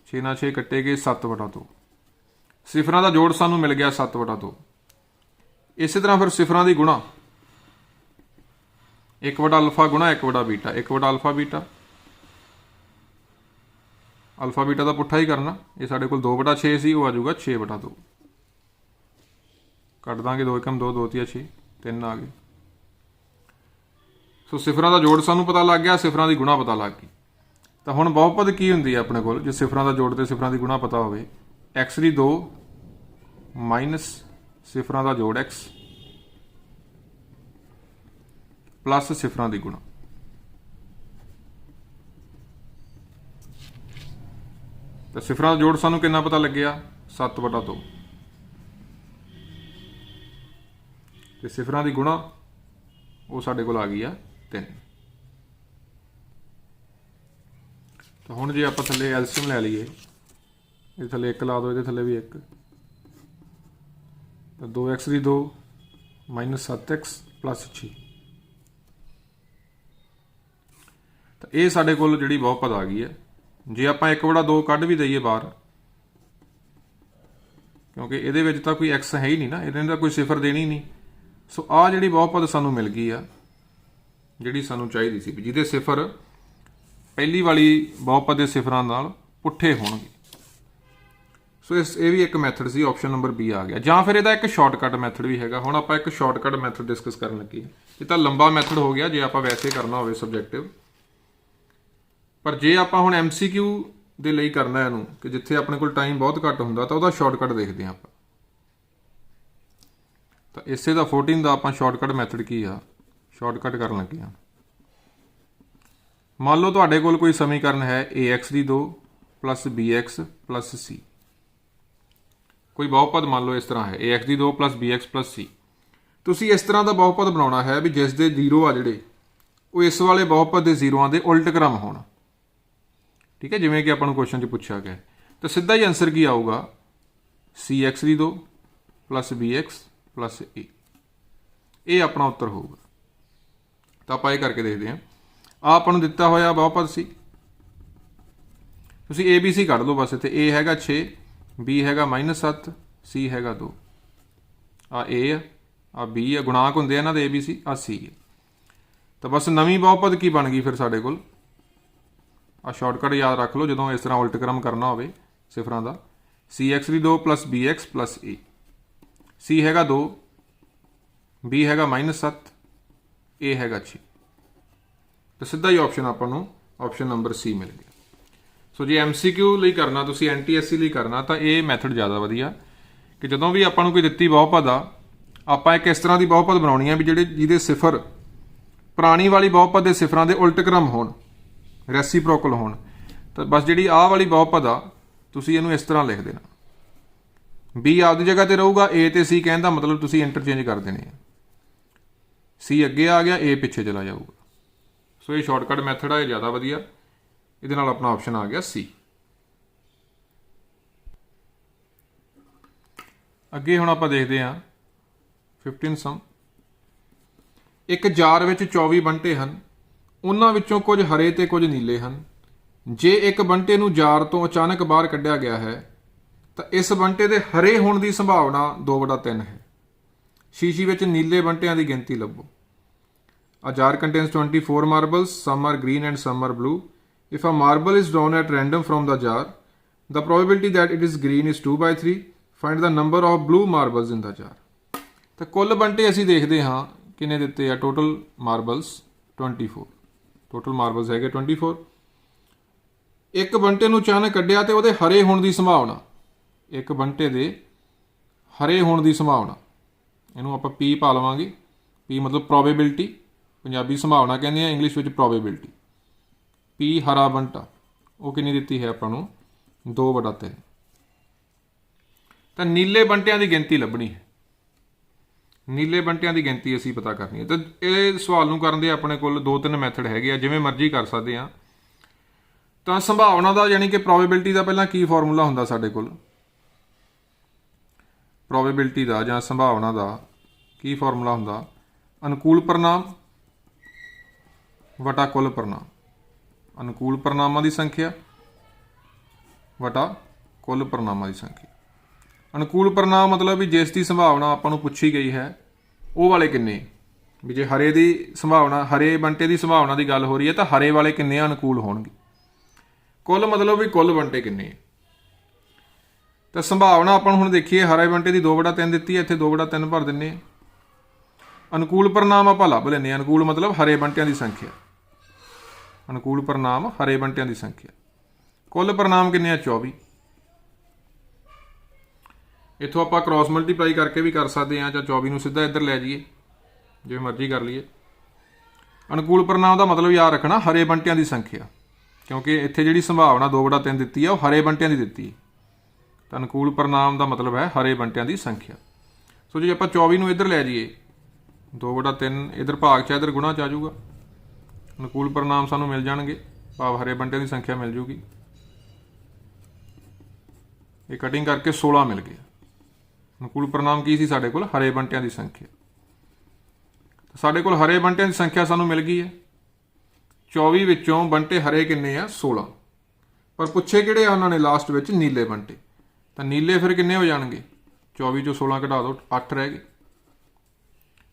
6 ਨਾਲ 6 ਕੱਟੇ ਗਏ 7/2। ਸਿਫਰਾਂ ਦਾ ਜੋੜ ਸਾਨੂੰ ਮਿਲ ਗਿਆ 7/2। ਇਸੇ ਤਰ੍ਹਾਂ ਫਿਰ ਸਿਫਰਾਂ ਦੀ ਗੁਣਾ 1/ਅਲਫਾ ਗੁਣਾ 1/बीटा, 1/ਅਲਫਾ बीटा। अल्फा बीटा का पुट्ठा ही करना, ये साढ़े को 2/6 सी, वो आ जाऊगा 6/2। कट देंगे 2 एकम 2, 2 तिया 6, 3 आ गए। सो सिफरां का जोड़ सानू पता लग गया, सिफरां की गुणा पता लग गई। तो हुण बहुपद की हुंदी है अपने कोल जे सिफरां का जोड़ ते सिफरां की गुणा पता होवे। एक्स दी 2 माइनस सिफरां का जोड़ एक्स प्लस सिफरां की गुणा। तो सिफरां का जोड़ सानू कितना पता लग गया 7/2। तो सिफरां की गुणा वो साडे कोल आ गई है 3। तो हुण जे आपां थल्ले एलसीएम लै लईए, ये थल्ले 1 ला दो, ये थल्ले भी 1। तो 2x दी 2 माइनस 7x प्लस 6। तो ये साडे कोल जिहड़ी बहुपद आ गई है। जे आपां 1/2 कढ भी दईए बाहर, क्योंकि ये तो कोई एक्स है ही नहीं ना, इहदे कोई सिफर देनी नहीं। सो आ जिहड़ी बहुपद सानू मिल गई आ, जिहड़ी सानू चाहिदी सी, जिहदे सिफर पहली वाली बहुपद के सिफरां नाल पुट्ठे होणगे। सो ये भी एक मैथड सी, ऑप्शन नंबर बी आ गया। जां फिर इहदा एक शॉर्टकट मैथड भी हैगा। हुण आपां एक शॉर्टकट मैथड डिस्कस करन लगे। ये तो लंबा मैथड हो गया जे आपां वैसे करना होवे सबजैक्टिव, पर जे आपां हुण MCQ ਦੇ ਲਈ करना है ਇਹਨੂੰ कि जिथे अपने को टाइम बहुत घट ਹੁੰਦਾ ਤਾਂ ਉਹਦਾ शॉर्टकट देखते हैं आप। तो इसे ਦਾ 14 ਦਾ ਆਪਾਂ शॉर्टकट मैथड की आ, शॉर्टकट करन लगे आ। मान लो ਤੁਹਾਡੇ ਕੋਲ कोई समीकरण है AX ਦੀ 2 प्लस BX प्लस C। कोई बहुपद मान लो इस तरह है AX ਦੀ 2 प्लस BX प्लस C। ਤੁਸੀਂ ਇਸ ਤਰ੍ਹਾਂ ਦਾ ਬਹੁਪਦ ਬਣਾਉਣਾ ਹੈ ਵੀ ਜਿਸ ਦੇ 0 ਆ ਜਿਹੜੇ ਉਹ ਇਸ ਵਾਲੇ ਬਹੁਪਦ ਦੇ ਜ਼ੀਰੋਆਂ ਦੇ ਉਲਟ ਕ੍ਰਮ ਹੋਣ। ठीक है, जिमें कि अपन क्वेश्चन च पूछा गया। तो सीधा ही आंसर की आऊगा CX the 2 plus BX plus A। ये अपना उत्तर होगा। तो आप ये करके देखते हैं। आ अपन दिता होया बहुपद सी, तुसीं ABC कढ़ लो बस। इत्थे A हैगा 6, B हैगा -7, C हैगा 2। आ A आ B है, गुणांक हुंदे इन्हां दे ABC, आ C है। तो बस नवीं बहुपद की बन गई फिर साडे कोल। आ शॉर्टकट याद रख लो जो इस तरह उल्ट क्रम करना हो सिफर का। CX the 2 plus BX plus A। C हैगा 2, B हैगा -7, A हैगा 6। तो सीधा ही ऑप्शन अपन ऑप्शन नंबर C मिल गया। सो जे MCQ ਲਈ करना, तुसी NTSC ਲਈ करना, तो ये मैथड ज़्यादा वधिया कि ਜਦੋਂ भी ਆਪਾਂ ਨੂੰ कोई ਦਿੱਤੀ ਬਹੁਪਦ ਆ, ਆਪਾਂ ਇੱਕ ਇਸ ਤਰ੍ਹਾਂ ਦੀ ਬਹੁਪਦ ਬਣਾਉਣੀ ਆ ਵੀ ਜਿਹਦੇ ਸਿਫਰ ਪੁਰਾਣੀ ਵਾਲੀ ਬਹੁਪਦ ਦੇ ਸਿਫਰਾਂ ਦੇ ਉਲਟ ਕ੍ਰਮ ਹੋਣ, ਰੈਸੀਪ੍ਰੋਕਲ ਹੋਣ। ਤਾਂ ਬਸ ਜਿਹੜੀ ਆਹ ਵਾਲੀ ਬਹੁਪਦ ਆ ਤੁਸੀਂ ਇਹਨੂੰ ਇਸ ਤਰ੍ਹਾਂ ਲਿਖ ਦੇਣਾ। B ਆਪਦੀ ਜਗ੍ਹਾ ਤੇ ਰਹੂਗਾ, A ਤੇ C ਕਹਿਣ ਦਾ ਮਤਲਬ ਤੁਸੀਂ ਇੰਟਰਚੇਂਜ ਕਰ ਦੇਣੇ ਆ। C ਅੱਗੇ ਆ ਗਿਆ, A ਪਿੱਛੇ ਚਲਾ ਜਾਊਗਾ। ਸੋ ਇਹ ਸ਼ਾਰਟਕਟ ਮੈਥਡ ਆ, ਇਹ ਜ਼ਿਆਦਾ ਵਧੀਆ। ਇਹਦੇ ਨਾਲ ਆਪਣਾ ਆਪਸ਼ਨ ਆ ਗਿਆ C। ਅੱਗੇ ਹੁਣ ਆਪਾਂ ਦੇਖਦੇ ਹਾਂ 15 ਸਮ। ਇੱਕ ਜਾਰ ਵਿੱਚ 24 ਬੰਟੇ ਹਨ, ਉਹਨਾਂ ਵਿੱਚੋਂ ਕੁਝ ਹਰੇ ਤੇ ਕੁਝ ਨੀਲੇ ਹਨ। ਜੇ ਇੱਕ ਬੰਟੇ ਨੂੰ ਜਾਰ ਤੋਂ ਅਚਾਨਕ ਬਾਹਰ ਕੱਢਿਆ ਗਿਆ ਹੈ ਤਾਂ ਇਸ ਬੰਟੇ ਦੇ ਹਰੇ ਹੋਣ ਦੀ ਸੰਭਾਵਨਾ 2/3 ਹੈ। शीशी ਵਿੱਚ ਨੀਲੇ ਬੰਟਿਆਂ ਦੀ ਗਿਣਤੀ ਲੱਭੋ। A jar contains 24 marbles. Some are green and some are blue. If a marble is drawn at random from the jar, the probability that it is green is 2/3. Find the number of blue marbles in the jar. ਤਾਂ ਕੁੱਲ ਬੰਟੇ ਅਸੀਂ ਦੇਖਦੇ ਹਾਂ ਕਿੰਨੇ ਦਿੱਤੇ ਆ। Total marbles 24। Total marbles ਹੈਗੇ 24। ਇੱਕ ਬੰਟੇ ਨੂੰ ਅਚਾਨਕ ਕੱਢਿਆ ਤੇ ਉਹਦੇ ਹਰੇ ਹੋਣ ਦੀ ਸੰਭਾਵਨਾ, ਇੱਕ ਬੰਟੇ ਦੇ ਹਰੇ ਹੋਣ ਦੀ ਸੰਭਾਵਨਾ, ਇਹਨੂੰ ਆਪਾਂ ਪੀ ਪਾ ਲਵਾਂਗੇ। ਪੀ ਮਤਲਬ ਪ੍ਰੋਬੇਬਿਲਿਟੀ, ਪੰਜਾਬੀ ਸੰਭਾਵਨਾ ਕਹਿੰਦੇ ਆ, ਇੰਗਲਿਸ਼ ਵਿੱਚ ਪ੍ਰੋਬੇਬਿਲਿਟੀ। ਪੀ ਹਰਾ ਬੰਟਾ ਉਹ ਕਿੰਨੀ ਦਿੱਤੀ ਹੈ ਆਪਾਂ ਨੂੰ 2/3। ਤਾਂ ਨੀਲੇ ਬੰਟਿਆਂ ਦੀ ਗਿਣਤੀ ਲੱਭਣੀ ਹੈ। ਨੀਲੇ ਬੰਟਿਆਂ ਦੀ ਗਿਣਤੀ ਅਸੀਂ ਪਤਾ ਕਰਨੀ ਹੈ। ਤਾਂ ਇਹ ਸਵਾਲ ਨੂੰ ਕਰਨ ਦੇ ਆਪਣੇ ਕੋਲ 2-3 ਮੈਥਡ ਹੈਗੇ ਆ, ਜਿਵੇਂ ਮਰਜ਼ੀ ਕਰ ਸਕਦੇ ਆ। ਤਾਂ ਸੰਭਾਵਨਾ ਦਾ ਯਾਨੀ ਕਿ ਪ੍ਰੋਬੇਬਿਲਿਟੀ ਦਾ ਪਹਿਲਾਂ ਕੀ ਫਾਰਮੂਲਾ ਹੁੰਦਾ ਸਾਡੇ ਕੋਲ? ਪ੍ਰੋਬੇਬਿਲਿਟੀ ਦਾ ਜਾਂ ਸੰਭਾਵਨਾ ਦਾ ਕੀ ਫਾਰਮੂਲਾ ਹੁੰਦਾ? ਅਨੁਕੂਲ ਪਰਿਣਾਮ ਵਟਾ ਕੁੱਲ ਪਰਿਣਾਮ। ਅਨੁਕੂਲ ਪਰਿਣਾਮਾਂ ਦੀ ਸੰਖਿਆ ਵਟਾ ਕੁੱਲ ਪਰਿਣਾਮਾਂ ਦੀ ਸੰਖਿਆ। ਅਨੁਕੂਲ ਪਰਿਣਾਮ ਮਤਲਬ ਵੀ ਜਿਸ ਦੀ ਸੰਭਾਵਨਾ ਆਪਾਂ ਨੂੰ ਪੁੱਛੀ ਗਈ ਹੈ ਉਹ ਵਾਲੇ ਕਿੰਨੇ, ਵੀ ਜੇ ਹਰੇ ਦੀ ਸੰਭਾਵਨਾ, ਹਰੇ ਬੰਟੇ ਦੀ ਸੰਭਾਵਨਾ ਦੀ ਗੱਲ ਹੋ ਰਹੀ ਹੈ ਤਾਂ ਹਰੇ ਵਾਲੇ ਕਿੰਨੇ ਅਨੁਕੂਲ ਹੋਣਗੇ। ਕੁੱਲ ਮਤਲਬ ਵੀ ਕੁੱਲ ਬੰਟੇ ਕਿੰਨੇ। ਤਾਂ ਸੰਭਾਵਨਾ ਆਪਾਂ ਨੂੰ ਹੁਣ ਦੇਖੀਏ, ਹਰੇ ਬੰਟੇ ਦੀ 2/3 ਦਿੱਤੀ ਹੈ, ਇੱਥੇ 2/3 ਭਰ ਦਿੰਦੇ ਹਾਂ। ਅਨੁਕੂਲ ਪਰਿਣਾਮ ਆਪਾਂ ਲੱਭ ਲੈਂਦੇ ਹਾਂ। ਅਨੁਕੂਲ ਮਤਲਬ ਹਰੇ ਬੰਟਿਆਂ ਦੀ ਸੰਖਿਆ। ਅਨੁਕੂਲ ਪਰਿਣਾਮ ਹਰੇ ਬੰਟਿਆਂ ਦੀ ਸੰਖਿਆ। ਕੁੱਲ ਪਰਿਣਾਮ ਕਿੰਨੇ ਆ? 24। ਇੱਥੋਂ ਆਪਾਂ ਕ੍ਰਾਸ ਮਲਟੀਪਲਾਈ ਕਰਕੇ ਵੀ ਕਰ ਸਕਦੇ ਹਾਂ, ਜਾਂ 24 ਨੂੰ ਸਿੱਧਾ ਇੱਧਰ ਲੈ ਜਾਈਏ, ਜਿਵੇਂ ਮਰਜ਼ੀ ਕਰ ਲਈਏ। ਅਨੁਕੂਲ ਪਰਿਣਾਮ ਦਾ ਮਤਲਬ ਯਾਦ ਰੱਖਣਾ ਹਰੇ ਬੰਟਿਆਂ ਦੀ ਸੰਖਿਆ, ਕਿਉਂਕਿ ਇੱਥੇ ਜਿਹੜੀ ਸੰਭਾਵਨਾ 2/3 ਦਿੱਤੀ ਆ ਉਹ ਹਰੇ ਬੰਟਿਆਂ ਦੀ ਦਿੱਤੀ ਹੈ। ਤਾਂ ਅਨੁਕੂਲ ਪਰਿਣਾਮ ਦਾ ਮਤਲਬ ਹੈ ਹਰੇ ਬੰਟਿਆਂ ਦੀ ਸੰਖਿਆ। ਸੋ ਜੇ ਆਪਾਂ 24 ਨੂੰ ਇੱਧਰ ਲੈ ਜਾਈਏ, 2/3 ਇੱਧਰ ਭਾਗ 'ਚ, ਇੱਧਰ ਗੁਣਾ 'ਚ ਆ ਜਾਊਗਾ। ਅਨੁਕੂਲ ਪਰਿਣਾਮ ਸਾਨੂੰ ਮਿਲ ਜਾਣਗੇ, ਭਾਵ ਹਰੇ ਬੰਟਿਆਂ ਦੀ ਸੰਖਿਆ ਮਿਲ ਜੂਗੀ। ਇਹ ਕਟਿੰਗ ਕਰਕੇ 16 ਮਿਲ ਗਿਆ। ਅਨੁਕੂਲ ਪਰਿਣਾਮ ਕੀ ਸੀ ਸਾਡੇ ਕੋਲ? ਹਰੇ ਬੰਟਿਆਂ ਦੀ ਸੰਖਿਆ। ਸਾਡੇ ਕੋਲ ਹਰੇ ਬੰਟਿਆਂ ਦੀ ਸੰਖਿਆ ਸਾਨੂੰ ਮਿਲ ਗਈ ਹੈ। 24 ਵਿੱਚੋਂ ਬੰਟੇ ਹਰੇ ਕਿੰਨੇ ਆ? 16। ਪਰ ਪੁੱਛੇ ਕਿਹੜੇ ਆ ਉਹਨਾਂ ਨੇ ਲਾਸਟ ਵਿੱਚ? ਨੀਲੇ ਬੰਟੇ। ਤਾਂ ਨੀਲੇ ਫਿਰ ਕਿੰਨੇ ਹੋ ਜਾਣਗੇ? 24 ਚੋਂ 16 ਘਟਾ ਦਿਓ, 8 ਰਹਿ ਗਏ।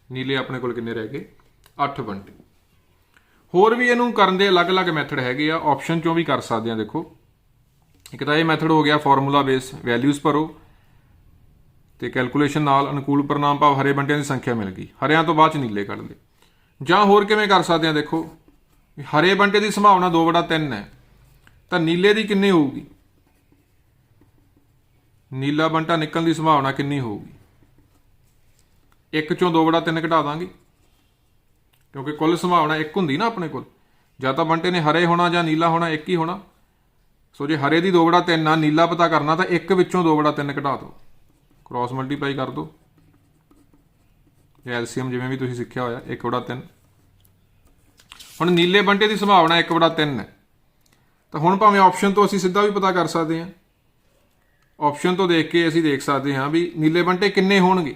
ਨੀਲੇ ਆਪਣੇ ਕੋਲ ਕਿੰਨੇ ਰਹਿ ਗਏ? 8 ਬੰਟੇ। ਹੋਰ ਵੀ ਇਹਨੂੰ ਕਰਨ ਦੇ ਅਲੱਗ-ਅਲੱਗ ਮੈਥਡ ਹੈਗੇ ਆ, ਆਪਸ਼ਨ ਚੋਂ ਵੀ ਕਰ ਸਕਦੇ ਆ। ਦੇਖੋ, ਇੱਕ ਤਾਂ ਇਹ ਮੈਥਡ ਹੋ ਗਿਆ ਫਾਰਮੂਲਾ ਬੇਸ, ਵੈਲਿਊਜ਼ ਭਰੋ ਤੇ ਕੈਲਕੂਲੇਸ਼ਨ ਨਾਲ ਅਨੁਕੂਲ ਪਰਿਣਾਮ ਭਾਵ ਹਰੇ ਬੰਟਿਆਂ ਦੀ ਸੰਖਿਆ ਮਿਲ ਗਈ। ਹਰਿਆਂ ਤੋਂ ਬਾਅਦ ਚ ਨੀਲੇ ਕੱਢ ਲਏ। ਜਾਂ ਹੋਰ ਕਿਵੇਂ ਕਰ ਸਕਦੇ ਆ? ਦੇਖੋ, ਹਰੇ ਬੰਟੇ ਦੀ ਸੰਭਾਵਨਾ 2/3 ਹੈ, ਤਾਂ ਨੀਲੇ ਦੀ ਕਿੰਨੀ ਹੋਊਗੀ? ਨੀਲਾ ਬੰਟਾ ਨਿਕਲਣ ਦੀ ਸੰਭਾਵਨਾ ਕਿੰਨੀ ਹੋਊਗੀ? 1 ਚੋਂ 2/3 ਘਟਾ ਦਾਂਗੇ, ਕਿਉਂਕਿ ਕੁੱਲ ਸੰਭਾਵਨਾ 1 ਹੁੰਦੀ ਨਾ ਆਪਣੇ ਕੋਲ। ਜਾਂ ਤਾਂ ਬੰਟੇ ਨੇ ਹਰੇ ਹੋਣਾ ਜਾਂ ਨੀਲਾ ਹੋਣਾ, 1 ਹੀ ਹੋਣਾ। ਸੋ ਜੇ ਹਰੇ ਦੀ 2/3 ਆ, ਨੀਲਾ ਪਤਾ ਕਰਨਾ, ਤਾਂ 1 ਵਿੱਚੋਂ 2/3 ਘਟਾ ਦਿਓ, ਕ੍ਰਾਸ ਮਲਟੀਪਲਾਈ ਕਰ ਦਿਓ, ਐਲਸੀਐਮ ਜਿਵੇਂ ਵੀ ਤੁਸੀਂ ਸਿੱਖਿਆ ਹੋਇਆ 1/3। ਹੁਣ ਨੀਲੇ ਬੰਟੇ ਦੀ ਸੰਭਾਵਨਾ 1/3 ਹੈ, ਤਾਂ ਹੁਣ ਭਾਵੇਂ ਆਪਸ਼ਨ ਤੋਂ ਅਸੀਂ ਸਿੱਧਾ ਵੀ ਪਤਾ ਕਰ ਸਕਦੇ ਹਾਂ। ਆਪਸ਼ਨ ਤੋਂ ਦੇਖ ਕੇ ਅਸੀਂ ਦੇਖ ਸਕਦੇ ਹਾਂ ਵੀ ਨੀਲੇ ਬੰਟੇ ਕਿੰਨੇ ਹੋਣਗੇ।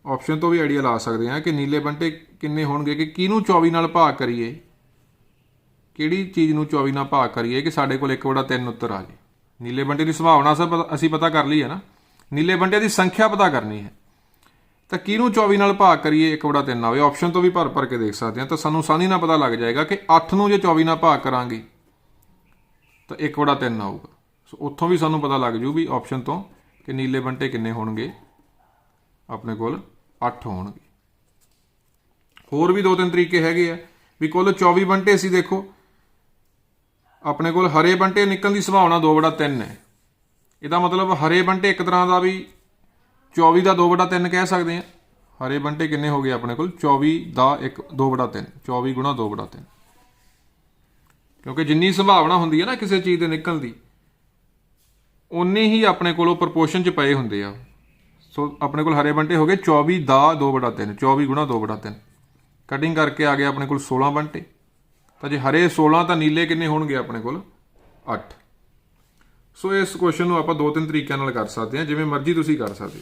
ਆਪਸ਼ਨ ਤੋਂ ਵੀ ਆਈਡੀਆ ਲਾ ਸਕਦੇ ਹਾਂ ਕਿ ਨੀਲੇ ਬੰਟੇ ਕਿੰਨੇ ਹੋਣਗੇ, ਕਿ ਕਿਹਨੂੰ 24 ਨਾਲ ਭਾਗ ਕਰੀਏ, ਕਿਹੜੀ ਚੀਜ਼ ਨੂੰ 24 ਨਾਲ ਭਾਗ ਕਰੀਏ ਕਿ ਸਾਡੇ ਕੋਲ 1/3 ਉੱਤਰ ਆ ਜਾਏ। ਨੀਲੇ ਬੰਟੇ ਦੀ ਸੰਭਾਵਨਾ ਅਸੀਂ ਪਤਾ ਕਰ ਲਈ ਹੈ ਨਾ, ਨੀਲੇ ਬੰਟੇ ਦੀ ਸੰਖਿਆ ਪਤਾ ਕਰਨੀ ਹੈ। ਤਾਂ ਕਿਹਨੂੰ 24 ਨਾਲ ਭਾਗ ਕਰੀਏ 1/3 ਆਵੇ। ਆਪਸ਼ਨ ਤੋਂ ਵੀ ਭਰ ਕੇ ਦੇਖ ਸਕਦੇ ਹਾਂ, ਤਾਂ ਸਾਨੂੰ ਆਸਾਨੀ ਨਾਲ ਪਤਾ ਲੱਗ ਜਾਏਗਾ ਕਿ 8 ਨੂੰ ਜੇ 24 ਨਾਲ ਭਾਗ ਕਰਾਂਗੇ ਤਾਂ 1/3 ਆਊਗਾ। ਸੋ ਉੱਥੋਂ ਵੀ ਸਾਨੂੰ ਪਤਾ ਲੱਗ ਜੂ ਵੀ ਆਪਸ਼ਨ ਤੋਂ ਕਿ ਨੀਲੇ ਬੰਟੇ ਕਿੰਨੇ ਹੋਣਗੇ, ਆਪਣੇ ਕੋਲ 8 ਹੋਣਗੇ। ਹੋਰ ਵੀ 2-3 ਤਰੀਕੇ ਹੈਗੇ ਆ ਵੀ ਕੁੱਲ 24 ਬੰਟੇ ਸੀ। ਦੇਖੋ, ਆਪਣੇ ਕੋਲ ਹਰੇ ਬੰਟੇ ਨਿਕਲਣ ਦੀ ਸੰਭਾਵਨਾ 2/3 ਹੈ। ਇਹਦਾ ਮਤਲਬ ਹਰੇ ਬੰਟੇ ਇੱਕ ਤਰ੍ਹਾਂ ਦਾ ਵੀ 24 ਦਾ 2/3 ਕਹਿ ਸਕਦੇ ਹਾਂ। ਹਰੇ ਬੰਟੇ ਕਿੰਨੇ ਹੋ ਗਏ ਆਪਣੇ ਕੋਲ? 24 ਦਾ 2/3, 24 ਗੁਣਾ 2/3। ਕਿਉਂਕਿ ਜਿੰਨੀ ਸੰਭਾਵਨਾ ਹੁੰਦੀ ਹੈ ਨਾ ਕਿਸੇ ਚੀਜ਼ ਦੇ ਨਿਕਲਣ ਦੀ, ਉਨੀ ਹੀ ਆਪਣੇ ਕੋਲ ਪ੍ਰਪੋਰਸ਼ਨ 'ਚ ਪਏ ਹੁੰਦੇ ਆ। ਸੋ ਆਪਣੇ ਕੋਲ ਹਰੇ ਬੰਟੇ ਹੋ ਗਏ 24 ਦਾ 2/3, 24 ਗੁਣਾ 2/3। ਕਟਿੰਗ ਕਰਕੇ ਆ ਗਿਆ ਆਪਣੇ ਕੋਲ 16 ਬੰਟੇ। ਤਾਂ ਜੇ ਹਰੇ 16 ਤਾਂ ਨੀਲੇ ਕਿੰਨੇ ਹੋਣਗੇ ਆਪਣੇ ਕੋਲ? 8। ਸੋ ਇਸ ਕੁਐਸਚਨ ਨੂੰ ਆਪਾਂ 2-3 ਤਰੀਕਿਆਂ ਨਾਲ ਕਰ ਸਕਦੇ ਹਾਂ, ਜਿਵੇਂ ਮਰਜ਼ੀ ਤੁਸੀਂ ਕਰ ਸਕਦੇ।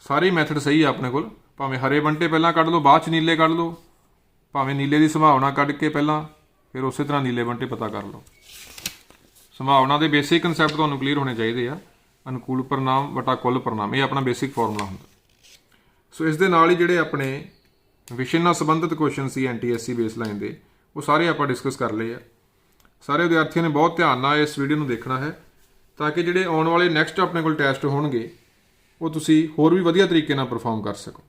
ਸਾਰੇ ਮੈਥਡ ਸਹੀ ਆ ਆਪਣੇ ਕੋਲ, ਭਾਵੇਂ ਹਰੇ ਬੰਟੇ ਪਹਿਲਾਂ ਕੱਢ ਲਓ, ਬਾਅਦ 'ਚ ਨੀਲੇ ਕੱਢ ਲਓ, ਭਾਵੇਂ ਨੀਲੇ ਦੀ ਸੰਭਾਵਨਾ ਕੱਢ ਕੇ ਪਹਿਲਾਂ ਫਿਰ ਉਸੇ ਤਰ੍ਹਾਂ ਨੀਲੇ ਬੰਟੇ ਪਤਾ ਕਰ ਲਓ। ਸੰਭਾਵਨਾ ਦੇ ਬੇਸਿਕ ਕਨਸੈਪਟ ਤੁਹਾਨੂੰ ਕਲੀਅਰ ਹੋਣੇ ਚਾਹੀਦੇ ਆ। ਅਨੁਕੂਲ ਪਰਿਣਾਮ ਵਟਾ ਕੁੱਲ ਪਰਿਣਾਮ, ਇਹ ਆਪਣਾ ਬੇਸਿਕ ਫਾਰਮੂਲਾ ਹੁੰਦਾ। ਸੋ ਇਸ ਦੇ ਨਾਲ ਹੀ ਜਿਹੜੇ ਆਪਣੇ ਵਿਸ਼ੇ ਨਾਲ ਸੰਬੰਧਿਤ ਕੁਐਸਚਨ ਸੀ NTSC ਬੇਸਲਾਈਨ ਦੇ, ਉਹ ਸਾਰੇ ਆਪਾਂ ਡਿਸਕਸ ਕਰ ਲਏ ਆ। ਸਾਰੇ ਵਿਦਿਆਰਥੀਆਂ ਨੇ ਬਹੁਤ ਧਿਆਨ ਨਾਲ ਇਸ ਵੀਡੀਓ ਨੂੰ ਦੇਖਣਾ ਹੈ, ਤਾਂ ਕਿ ਜਿਹੜੇ ਆਉਣ ਵਾਲੇ ਨੈਕਸਟ ਆਪਣੇ ਕੋਲ ਟੈਸਟ ਹੋਣਗੇ ਉਹ ਤੁਸੀਂ ਹੋਰ ਵੀ ਵਧੀਆ ਤਰੀਕੇ ਨਾਲ ਪਰਫਾਰਮ ਕਰ ਸਕੋ।